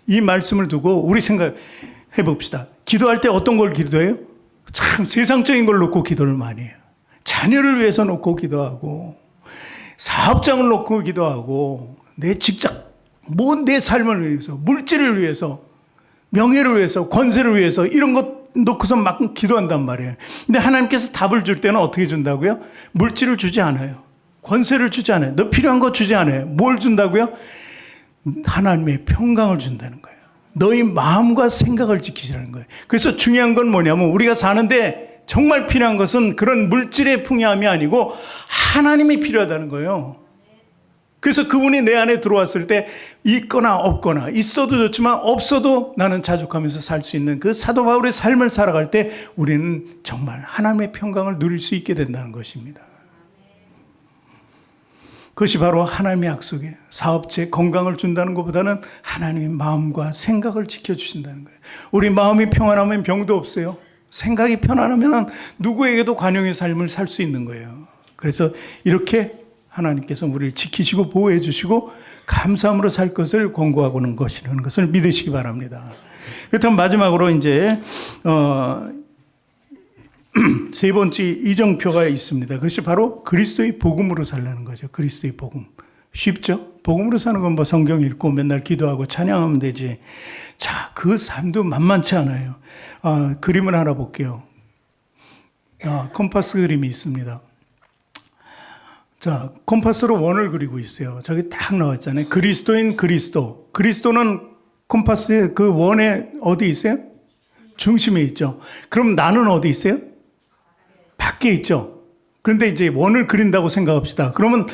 S1: 이 말씀을 두고 우리 생각해 봅시다. 기도할 때 어떤 걸 기도해요? 참 세상적인 걸 놓고 기도를 많이 해요. 자녀를 위해서 놓고 기도하고 사업장을 놓고 기도하고 내 직장, 내 삶을 위해서, 물질을 위해서, 명예를 위해서, 권세를 위해서 이런 것 놓고서 막 기도한단 말이에요. 근데 하나님께서 답을 줄 때는 어떻게 준다고요? 물질을 주지 않아요. 권세를 주지 않아요. 너 필요한 거 주지 않아요. 뭘 준다고요? 하나님의 평강을 준다는 거예요. 너희 마음과 생각을 지키시라는 거예요. 그래서 중요한 건 뭐냐면 우리가 사는데 정말 필요한 것은 그런 물질의 풍요함이 아니고 하나님이 필요하다는 거예요. 그래서 그분이 내 안에 들어왔을 때 있거나 없거나 있어도 좋지만 없어도 나는 자족하면서 살 수 있는 그 사도 바울의 삶을 살아갈 때 우리는 정말 하나님의 평강을 누릴 수 있게 된다는 것입니다. 그것이 바로 하나님의 약속이에요. 사업체 건강을 준다는 것보다는 하나님의 마음과 생각을 지켜주신다는 거예요. 우리 마음이 평안하면 병도 없어요. 생각이 편안하면 누구에게도 관용의 삶을 살 수 있는 거예요. 그래서 이렇게 하나님께서 우리를 지키시고 보호해 주시고 감사함으로 살 것을 권고하고는 것이라는 것을 믿으시기 바랍니다. 그렇다면 마지막으로 이제 세 번째 이정표가 있습니다. 그것이 바로 그리스도의 복음으로 살라는 거죠. 그리스도의 복음. 쉽죠? 복음으로 사는 건 뭐 성경 읽고 맨날 기도하고 찬양하면 되지. 자, 그 삶도 만만치 않아요. 그림을 하나 볼게요. 컴파스 그림이 있습니다. 자, 컴파스로 원을 그리고 있어요. 저기 딱 나와 있잖아요. 그리스도인 그리스도. 그리스도는 컴파스의 그 원에 어디 있어요? 중심에 있죠. 그럼 나는 어디 있어요? 밖에 있죠. 그런데 이제 원을 그린다고 생각합시다. 그러면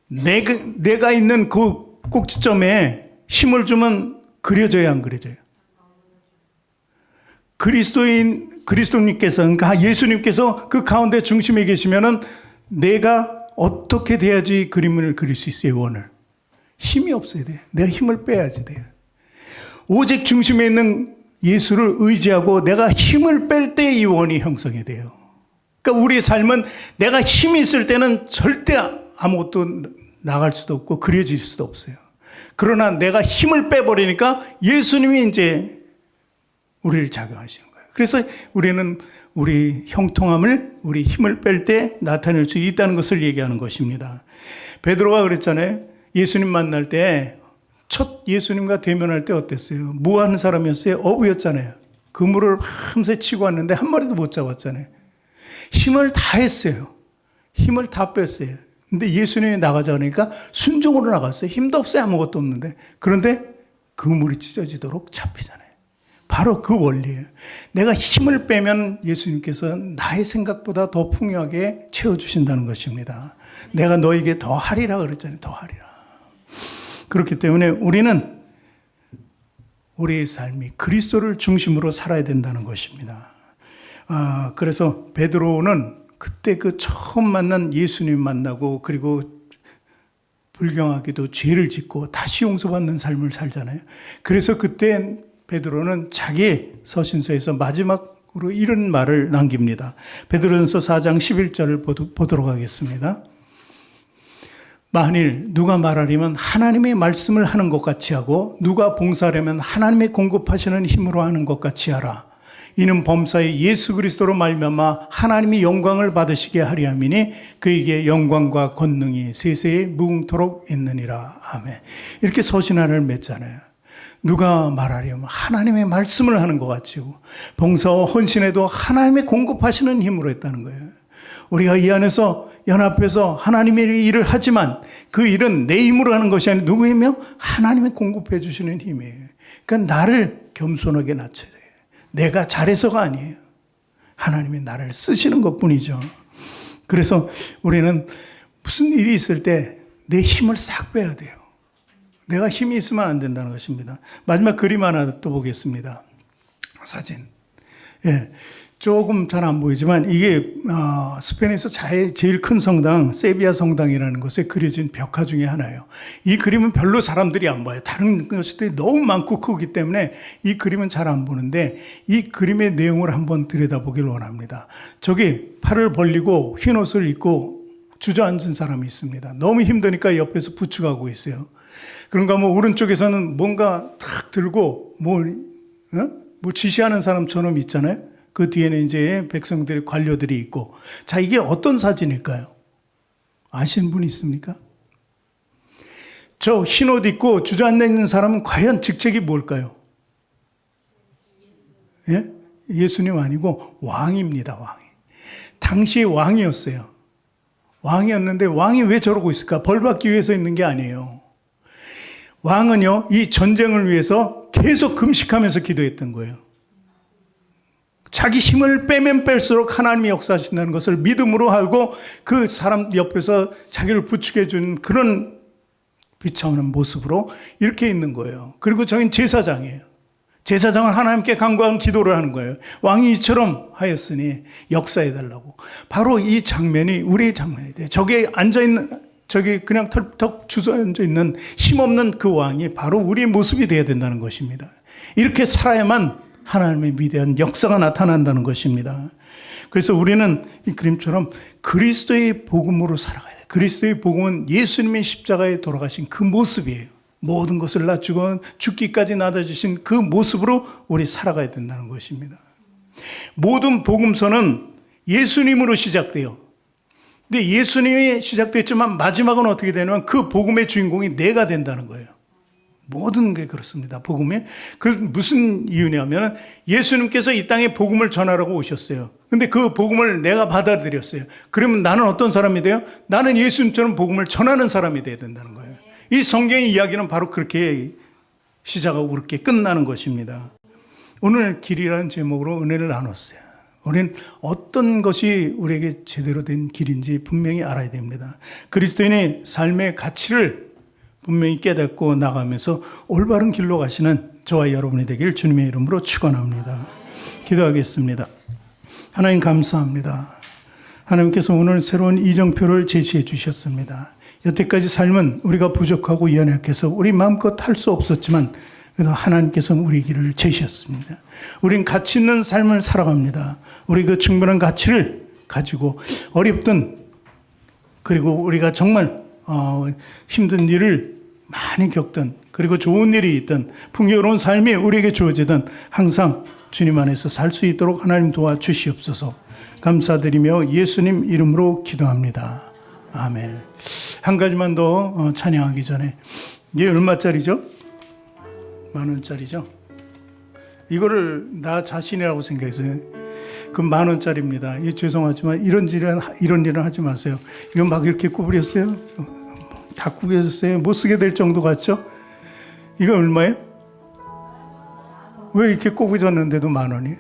S1: 내가 있는 그 꼭지점에 힘을 주면 그려져야 안 그려져요? 그리스도님께서, 그러니까 예수님께서 그 가운데 중심에 계시면은 내가 어떻게 돼야지 그림을 그릴 수 있어요, 원을? 힘이 없어야 돼요. 내가 힘을 빼야지 돼요. 오직 중심에 있는 예수를 의지하고 내가 힘을 뺄 때 이 원이 형성이 돼요. 그러니까 우리 삶은 내가 힘이 있을 때는 절대 아무것도 나갈 수도 없고 그려질 수도 없어요. 그러나 내가 힘을 빼버리니까 예수님이 이제 우리를 작용하시는 거예요. 그래서 우리는 우리 형통함을, 우리 힘을 뺄 때 나타낼 수 있다는 것을 얘기하는 것입니다. 베드로가 그랬잖아요. 예수님 만날 때 첫 예수님과 대면할 때 어땠어요? 뭐 하는 사람이었어요? 어부였잖아요. 그물을 밤새 치고 왔는데 한 마리도 못 잡았잖아요. 힘을 다 했어요. 힘을 다 뺐어요. 근데 예수님이 나가자 그러니까 순종으로 나갔어요. 힘도 없어요. 아무것도 없는데. 그런데 그물이 찢어지도록 잡히잖아요. 바로 그 원리예요. 내가 힘을 빼면 예수님께서 나의 생각보다 더 풍요하게 채워주신다는 것입니다. 내가 너에게 더 하리라 그랬잖아요. 더 하리라. 그렇기 때문에 우리는 우리의 삶이 그리스도를 중심으로 살아야 된다는 것입니다. 그래서 베드로는 그때 그 처음 만난 예수님 만나고 그리고 불경하게도 죄를 짓고 다시 용서받는 삶을 살잖아요. 그래서 그때 베드로는 자기 서신서에서 마지막으로 이런 말을 남깁니다. 베드로전서 4장 11절을 보도록 하겠습니다. 만일 누가 말하려면 하나님의 말씀을 하는 것 같이 하고 누가 봉사하려면 하나님의 공급하시는 힘으로 하는 것 같이 하라. 이는 범사의 예수 그리스도로 말미암아 하나님이 영광을 받으시게 하리 함이니 그에게 영광과 권능이 세세에 무궁토록 있느니라. 아멘. 이렇게 서신하를 맺잖아요. 누가 말하려면 하나님의 말씀을 하는 것 같이요. 봉사와 헌신에도 하나님의 공급하시는 힘으로 했다는 거예요. 우리가 이 안에서 연합해서 하나님의 일을 하지만 그 일은 내 힘으로 하는 것이 아니라 누구이며 하나님의 공급해 주시는 힘이에요. 그러니까 나를 겸손하게 낮춰야 돼요. 내가 잘해서가 아니에요. 하나님이 나를 쓰시는 것뿐이죠. 그래서 우리는 무슨 일이 있을 때 내 힘을 싹 빼야 돼요. 내가 힘이 있으면 안 된다는 것입니다. 마지막 그림 하나 또 보겠습니다. 사진. 예. 조금 잘 안 보이지만 이게 스페인에서 제일 큰 성당 세비야 성당이라는 곳에 그려진 벽화 중에 하나예요. 이 그림은 별로 사람들이 안 봐요. 다른 것들이 너무 많고 크기 때문에 이 그림은 잘 안 보는데 이 그림의 내용을 한번 들여다보길 원합니다. 저기 팔을 벌리고 흰 옷을 입고 주저앉은 사람이 있습니다. 너무 힘드니까 옆에서 부축하고 있어요. 그런가 뭐 오른쪽에서는 뭔가 탁 들고 뭐 지시하는 사람처럼 있잖아요. 그 뒤에는 이제 백성들의 관료들이 있고. 자, 이게 어떤 사진일까요? 아시는 분 있습니까? 저 흰 옷 입고 주저앉아 있는 사람은 과연 직책이 뭘까요? 예? 예수님 아니고 왕입니다, 왕이. 당시의 왕이었어요. 왕이었는데 왕이 왜 저러고 있을까? 벌 받기 위해서 있는 게 아니에요. 왕은요, 이 전쟁을 위해서 계속 금식하면서 기도했던 거예요. 자기 힘을 빼면 뺄수록 하나님이 역사하신다는 것을 믿음으로 알고 그 사람 옆에서 자기를 부축해 준 그런 비차오는 모습으로 이렇게 있는 거예요. 그리고 저희는 제사장이에요. 제사장은 하나님께 간구한 기도를 하는 거예요. 왕이 이처럼 하였으니 역사해달라고. 바로 이 장면이 우리의 장면이 돼요. 저기 앉아있는, 저기 그냥 털떡 주저앉아 있는 힘없는 그 왕이 바로 우리의 모습이 되어야 된다는 것입니다. 이렇게 살아야만 하나님의 위대한 역사가 나타난다는 것입니다. 그래서 우리는 이 그림처럼 그리스도의 복음으로 살아가야 돼요. 그리스도의 복음은 예수님의 십자가에 돌아가신 그 모습이에요. 모든 것을 낮추고 죽기까지 나아주신 그 모습으로 우리 살아가야 된다는 것입니다. 모든 복음서는 예수님으로 시작돼요. 근데 예수님이 시작됐지만 마지막은 어떻게 되냐면 그 복음의 주인공이 내가 된다는 거예요. 모든 게 그렇습니다. 복음에. 그 무슨 이유냐면 예수님께서 이 땅에 복음을 전하라고 오셨어요. 근데 그 복음을 내가 받아들였어요. 그러면 나는 어떤 사람이 돼요? 나는 예수님처럼 복음을 전하는 사람이 돼야 된다는 거예요. 이 성경의 이야기는 바로 그렇게 시작하고 그렇게 끝나는 것입니다. 오늘 길이라는 제목으로 은혜를 나눴어요. 우리는 어떤 것이 우리에게 제대로 된 길인지 분명히 알아야 됩니다. 그리스도인의 삶의 가치를 분명히 깨닫고 나가면서 올바른 길로 가시는 저와 여러분이 되기를 주님의 이름으로 축원합니다. 기도하겠습니다. 하나님 감사합니다. 하나님께서 오늘 새로운 이정표를 제시해 주셨습니다. 여태까지 삶은 우리가 부족하고 연약해서 우리 마음껏 할 수 없었지만 그래도 하나님께서 우리 길을 제시했습니다. 우린 가치 있는 삶을 살아갑니다. 우리 그 충분한 가치를 가지고 어렵든 그리고 우리가 정말 힘든 일을 많이 겪든 그리고 좋은 일이 있든 풍요로운 삶이 우리에게 주어지든 항상 주님 안에서 살 수 있도록 하나님 도와주시옵소서. 감사드리며 예수님 이름으로 기도합니다. 아멘. 한 가지만 더 찬양하기 전에 이게 얼마짜리죠? 10,000원짜리죠? 이거를 나 자신이라고 생각했어요. 그 10,000원짜리입니다. 죄송하지만 이런 일은 하지 마세요. 이거 막 이렇게 구부렸어요? 다 구겨졌어요. 못 쓰게 될 정도 같죠? 이거 얼마예요? 왜 이렇게 구부졌는데도 10,000원이에요?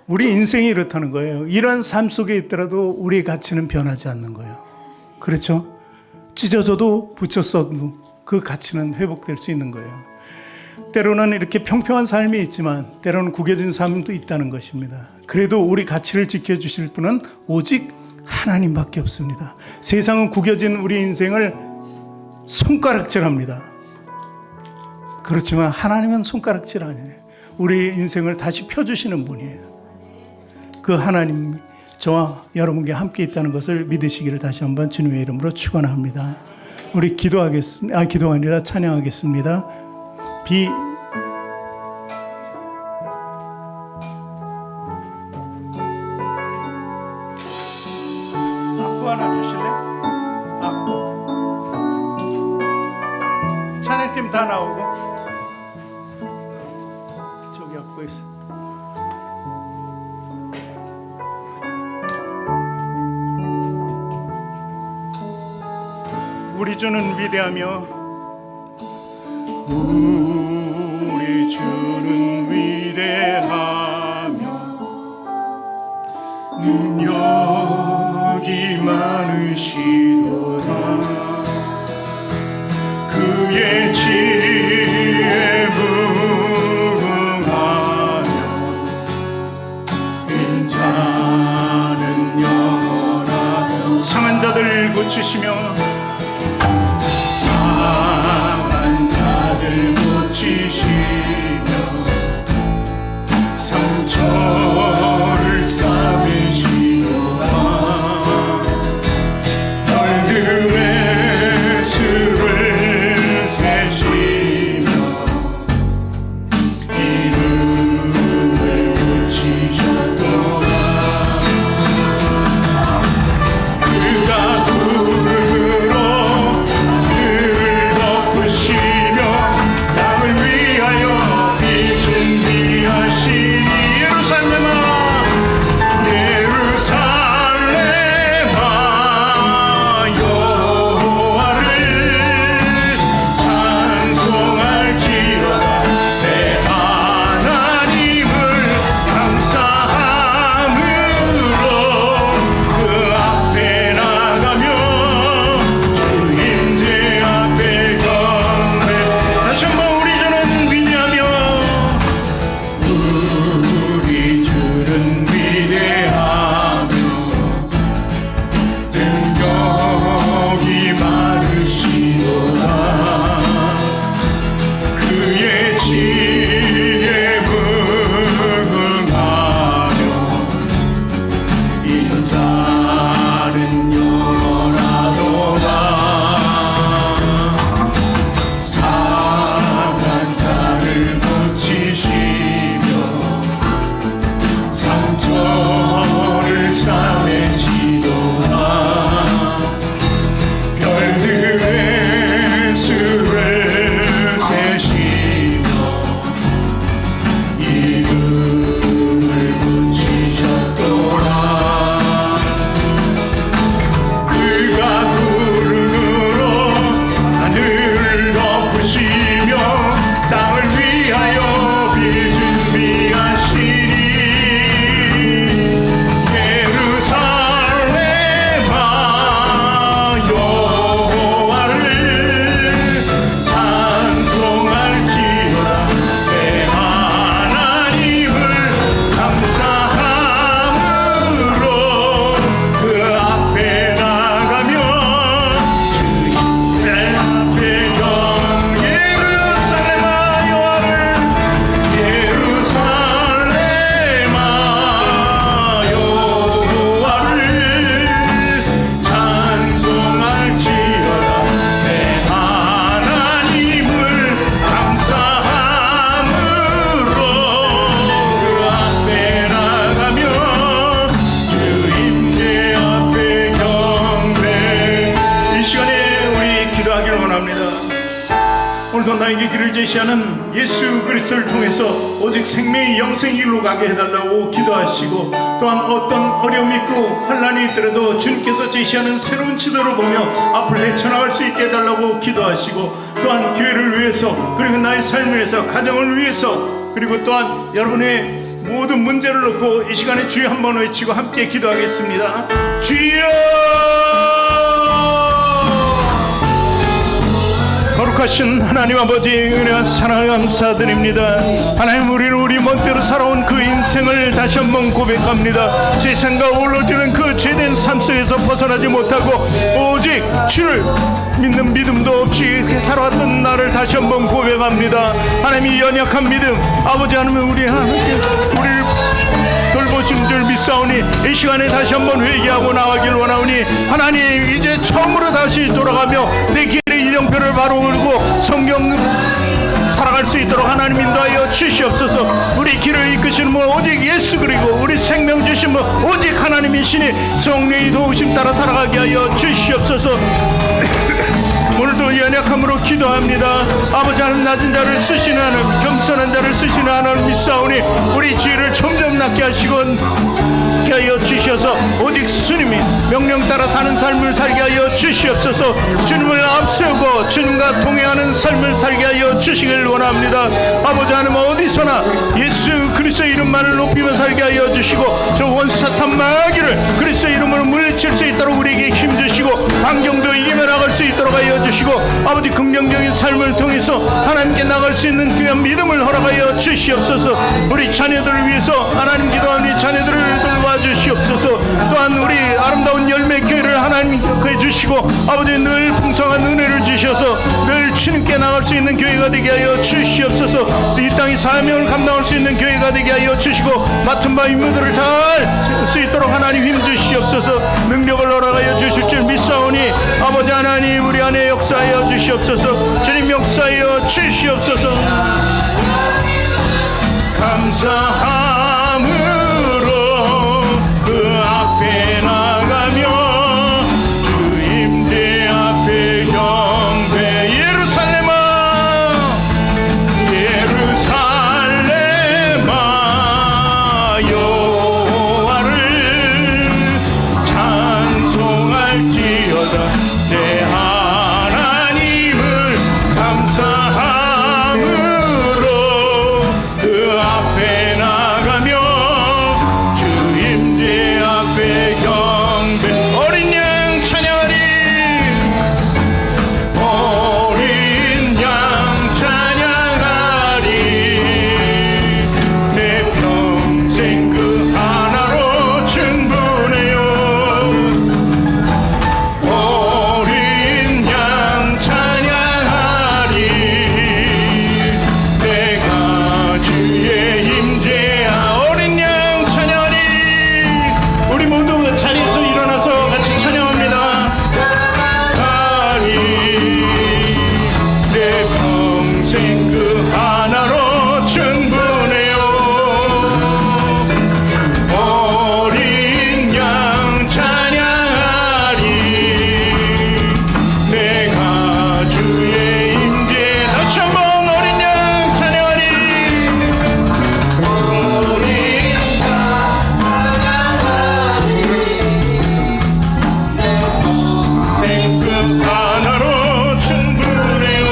S1: 우리 인생이 이렇다는 거예요. 이런 삶 속에 있더라도 우리의 가치는 변하지 않는 거예요. 그렇죠? 찢어져도 붙였어도 그 가치는 회복될 수 있는 거예요. 때로는 이렇게 평평한 삶이 있지만 때로는 구겨진 삶도 있다는 것입니다. 그래도 우리 가치를 지켜주실 분은 오직 하나님밖에 없습니다. 세상은 구겨진 우리 인생을 손가락질합니다. 그렇지만 하나님은 손가락질 아니에요. 우리 인생을 다시 펴주시는 분이에요. 그 하나님 저와 여러분께 함께 있다는 것을 믿으시기를 다시 한번 주님의 이름으로 축원합니다. 우리 기도하겠습니다. 기도가 아니라 찬양하겠습니다. 악보 하나 주실래? 악보. 찬양팀 다 나오고 저기 악보 있어. 우리 주는 위대하며 우리 주는 위대하며 능력이 많으시도다. 그의 지혜에 무궁하며 인자는 영원하다. 상한 자들 고치시며 고치시며 상처를 싸매시도다. 널들의 수를 세시며 이름을 고치셨도다. 그가 부르 제시하는 예수 그리스도를 통해서 오직 생명의 영생의 길로 가게 해달라고 기도하시고, 또한 어떤 어려움이 있고 환난이 있더라도 주님께서 제시하는 새로운 지도를 보며 앞을 헤쳐나갈 수 있게 해달라고 기도하시고, 또한 교회를 위해서, 그리고 나의 삶을 위해서, 가정을 위해서, 그리고 또한 여러분의 모든 문제를 놓고 이 시간에 주여 한번 외치고 함께 기도하겠습니다. 주여! 거룩하신 하나님 아버지, 은혜와 사랑을 감사드립니다. 하나님, 우리는 우리 멋대로 살아온 그 인생을 다시 한번 고백합니다. 세상과 어우러지는 그 죄된 삶 속에서 벗어나지 못하고 오직 주를 믿는 믿음도 없이 살아왔던 나를 다시 한번 고백합니다. 하나님, 이 연약한 믿음, 아버지 하나님, 우리를 돌보신 줄 믿사오니 이 시간에 다시 한번 회개하고 나가길 원하오니, 하나님, 이제 처음으로 다시 돌아가며 내 길의 이정표를 바로 울고 성경 살아갈 수 있도록 하나님 인도하여 주시옵소서. 우리 길을 이끄시는 분 오직 예수, 그리고 우리 생명 주신 분 오직 하나님이시니 성령의 도우심 따라 살아가게 하여 주시옵소서. 오늘도 연약함으로 기도합니다. 아버지 하나님, 낮은 자를 쓰시는 하나님, 겸손한 자를 쓰시는 하나님 믿사오니 우리 죄를 점점 낫게 하시고 하여 주셔서 오직 주님이 명령 따라 사는 삶을 살게 하여 주시옵소서. 주님을 앞세우고 주님과 동행하는 삶을 살게 하여 주시길 원합니다. 아버지 하나님, 어디서나 예수 그리스도의 이름만을 높이며 살게 하여 주시고, 저 원수 사탄 마귀를 그리스도의 이름으로 물리칠 수 있도록 우리에게 힘주시고 환경도 이기며 나갈 수 있도록 하여 주시고, 아버지 긍정적인 삶을 통해서 하나님께 나갈 수 있는 귀한 믿음을 허락하여 주시옵소서. 우리 자녀들을 위해서 하나님 기도하니 자녀들을 돌봐주시옵소서. 또한 우리 아름다운 열매 교회를 하나님 기억해 주시고, 아버지 늘 풍성한 은혜를 주셔서 늘 주님께 나갈 수 있는 교회가 되게 하여 주시옵소서. 이 땅의 사명을 감당할 수 있는 교회가 되게 하여 주시고, 맡은 바 임무들을 잘 수 있도록 하나님 힘주시옵소서. 능력을 허락하여 주실 줄 믿사오니 아버지 하나님, 우리 안에 역사하여 주시옵소서. 주님 역사하여 주시옵소서. 감사함으로 그 앞에 나가며 주 임재 앞에 경배. 예루살렘아, 예루살렘아, 여호와를 찬송할지어다. 내 하나님을 감사함으로 그 앞에 나가며 주 임재 앞에 경배. 어린 양 찬양하리, 어린 양 찬양하리. 내 평생 그 하나로 충분해요. 어린 양 찬양하리. 내가 주의 임재야. 어린 양 찬양하리. 우리 모두 그 자리에서 일어나서 같이 찬양합니다. 하리. 내 평생 그 하나로 충분해요. 어린 양 찬양하리. 내가 주의 임재. 다시 한번 어린 양 찬양하리. 어린 양 찬양하리. 생급 하나로 충분해요.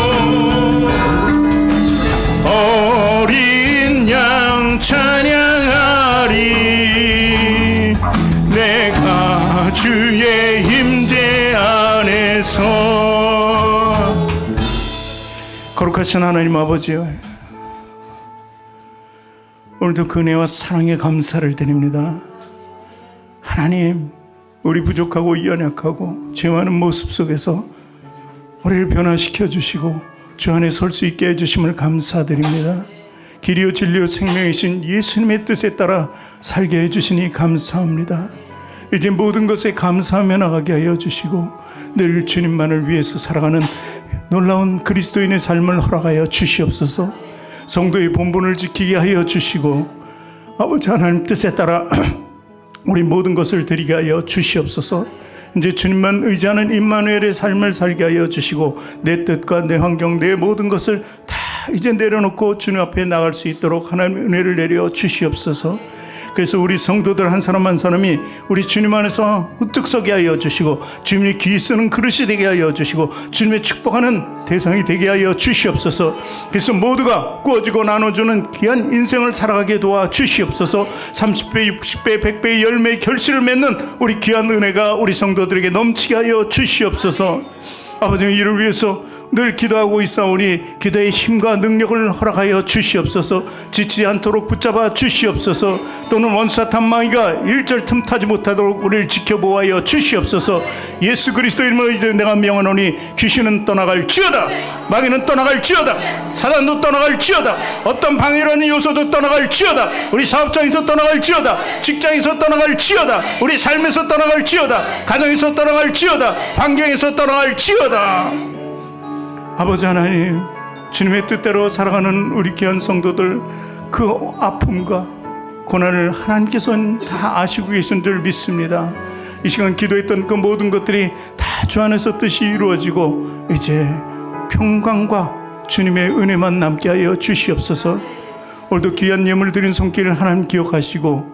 S1: 어린 양 찬양하리. 내가 주의 임재 안에서. 거룩하신 하나님 아버지요, 오늘도 그 은혜와 사랑에 감사를 드립니다. 하나님, 우리 부족하고 연약하고 죄 많은 모습 속에서 우리를 변화시켜 주시고 주 안에 설 수 있게 해주심을 감사드립니다. 길이요 진리요 생명이신 예수님의 뜻에 따라 살게 해주시니 감사합니다. 이제 모든 것에 감사하며 나가게 하여 주시고 늘 주님만을 위해서 살아가는 놀라운 그리스도인의 삶을 허락하여 주시옵소서. 성도의 본분을 지키게 하여 주시고 아버지 하나님 뜻에 따라 우리 모든 것을 드리게 하여 주시옵소서. 이제 주님만 의지하는 임마누엘의 삶을 살게 하여 주시고 내 뜻과 내 환경, 내 모든 것을 다 이제 내려놓고 주님 앞에 나갈 수 있도록 하나님의 은혜를 내려 주시옵소서. 그래서 우리 성도들 한 사람 한 사람이 우리 주님 안에서 우뚝 서게 하여 주시고, 주님이 귀 쓰는 그릇이 되게 하여 주시고, 주님의 축복하는 대상이 되게 하여 주시옵소서. 그래서 모두가 꾸어지고 나눠주는 귀한 인생을 살아가게 도와 주시옵소서. 30배, 60배, 100배의 열매의 결실을 맺는 우리 귀한 은혜가 우리 성도들에게 넘치게 하여 주시옵소서. 아버지, 이를 위해서 늘 기도하고 있사오니 기도의 힘과 능력을 허락하여 주시옵소서. 지치지 않도록 붙잡아 주시옵소서. 또는 원수사탄 마귀가 일절 틈타지 못하도록 우리를 지켜보아여 주시옵소서. 예수 그리스도 이름으로 이제 내가 명하노니 귀신은 떠나갈지어다, 마귀는 떠나갈지어다, 사단도 떠나갈지어다, 어떤 방해라는 요소도 떠나갈지어다, 우리 사업장에서 떠나갈지어다, 직장에서 떠나갈지어다, 우리 삶에서 떠나갈지어다, 가정에서 떠나갈지어다, 환경에서 떠나갈지어다. 아버지 하나님, 주님의 뜻대로 살아가는 우리 귀한 성도들, 그 아픔과 고난을 하나님께서는 다 아시고 계신 줄 믿습니다. 이 시간 기도했던 그 모든 것들이 다 주 안에서 뜻이 이루어지고 이제 평강과 주님의 은혜만 남게 하여 주시옵소서. 오늘도 귀한 예물 드린 손길을 하나님 기억하시고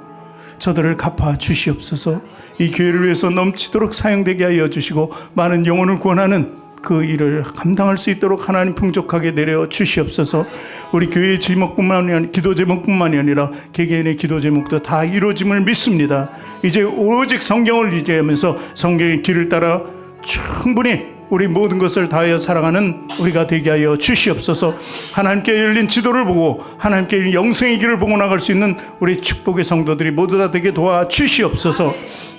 S1: 저들을 갚아 주시옵소서. 이 교회를 위해서 넘치도록 사용되게 하여 주시고 많은 영혼을 구원하는 그 일을 감당할 수 있도록 하나님 풍족하게 내려 주시옵소서. 우리 교회의 제목뿐만이 아니라 기도 제목뿐만이 아니라 개개인의 기도 제목도 다 이루어짐을 믿습니다. 이제 오직 성경을 의지하면서 성경의 길을 따라 충분히 우리 모든 것을 다하여 살아가는 우리가 되게 하여 주시옵소서. 하나님께 열린 지도를 보고 하나님께 영생의 길을 보고 나갈 수 있는 우리 축복의 성도들이 모두 다 되게 도와 주시옵소서.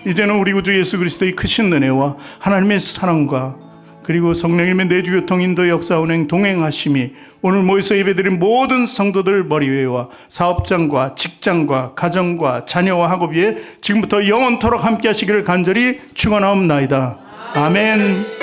S1: 이제는 우리 구주 예수 그리스도의 크신 은혜와 하나님의 사랑과 그리고 성령님의 내주교통 인도 역사 운행 동행하심이 오늘 모여서 예배드린 모든 성도들 머리 위에와 사업장과 직장과 가정과 자녀와 학업 위에 지금부터 영원토록 함께 하시기를 간절히 축원하옵나이다. 아멘.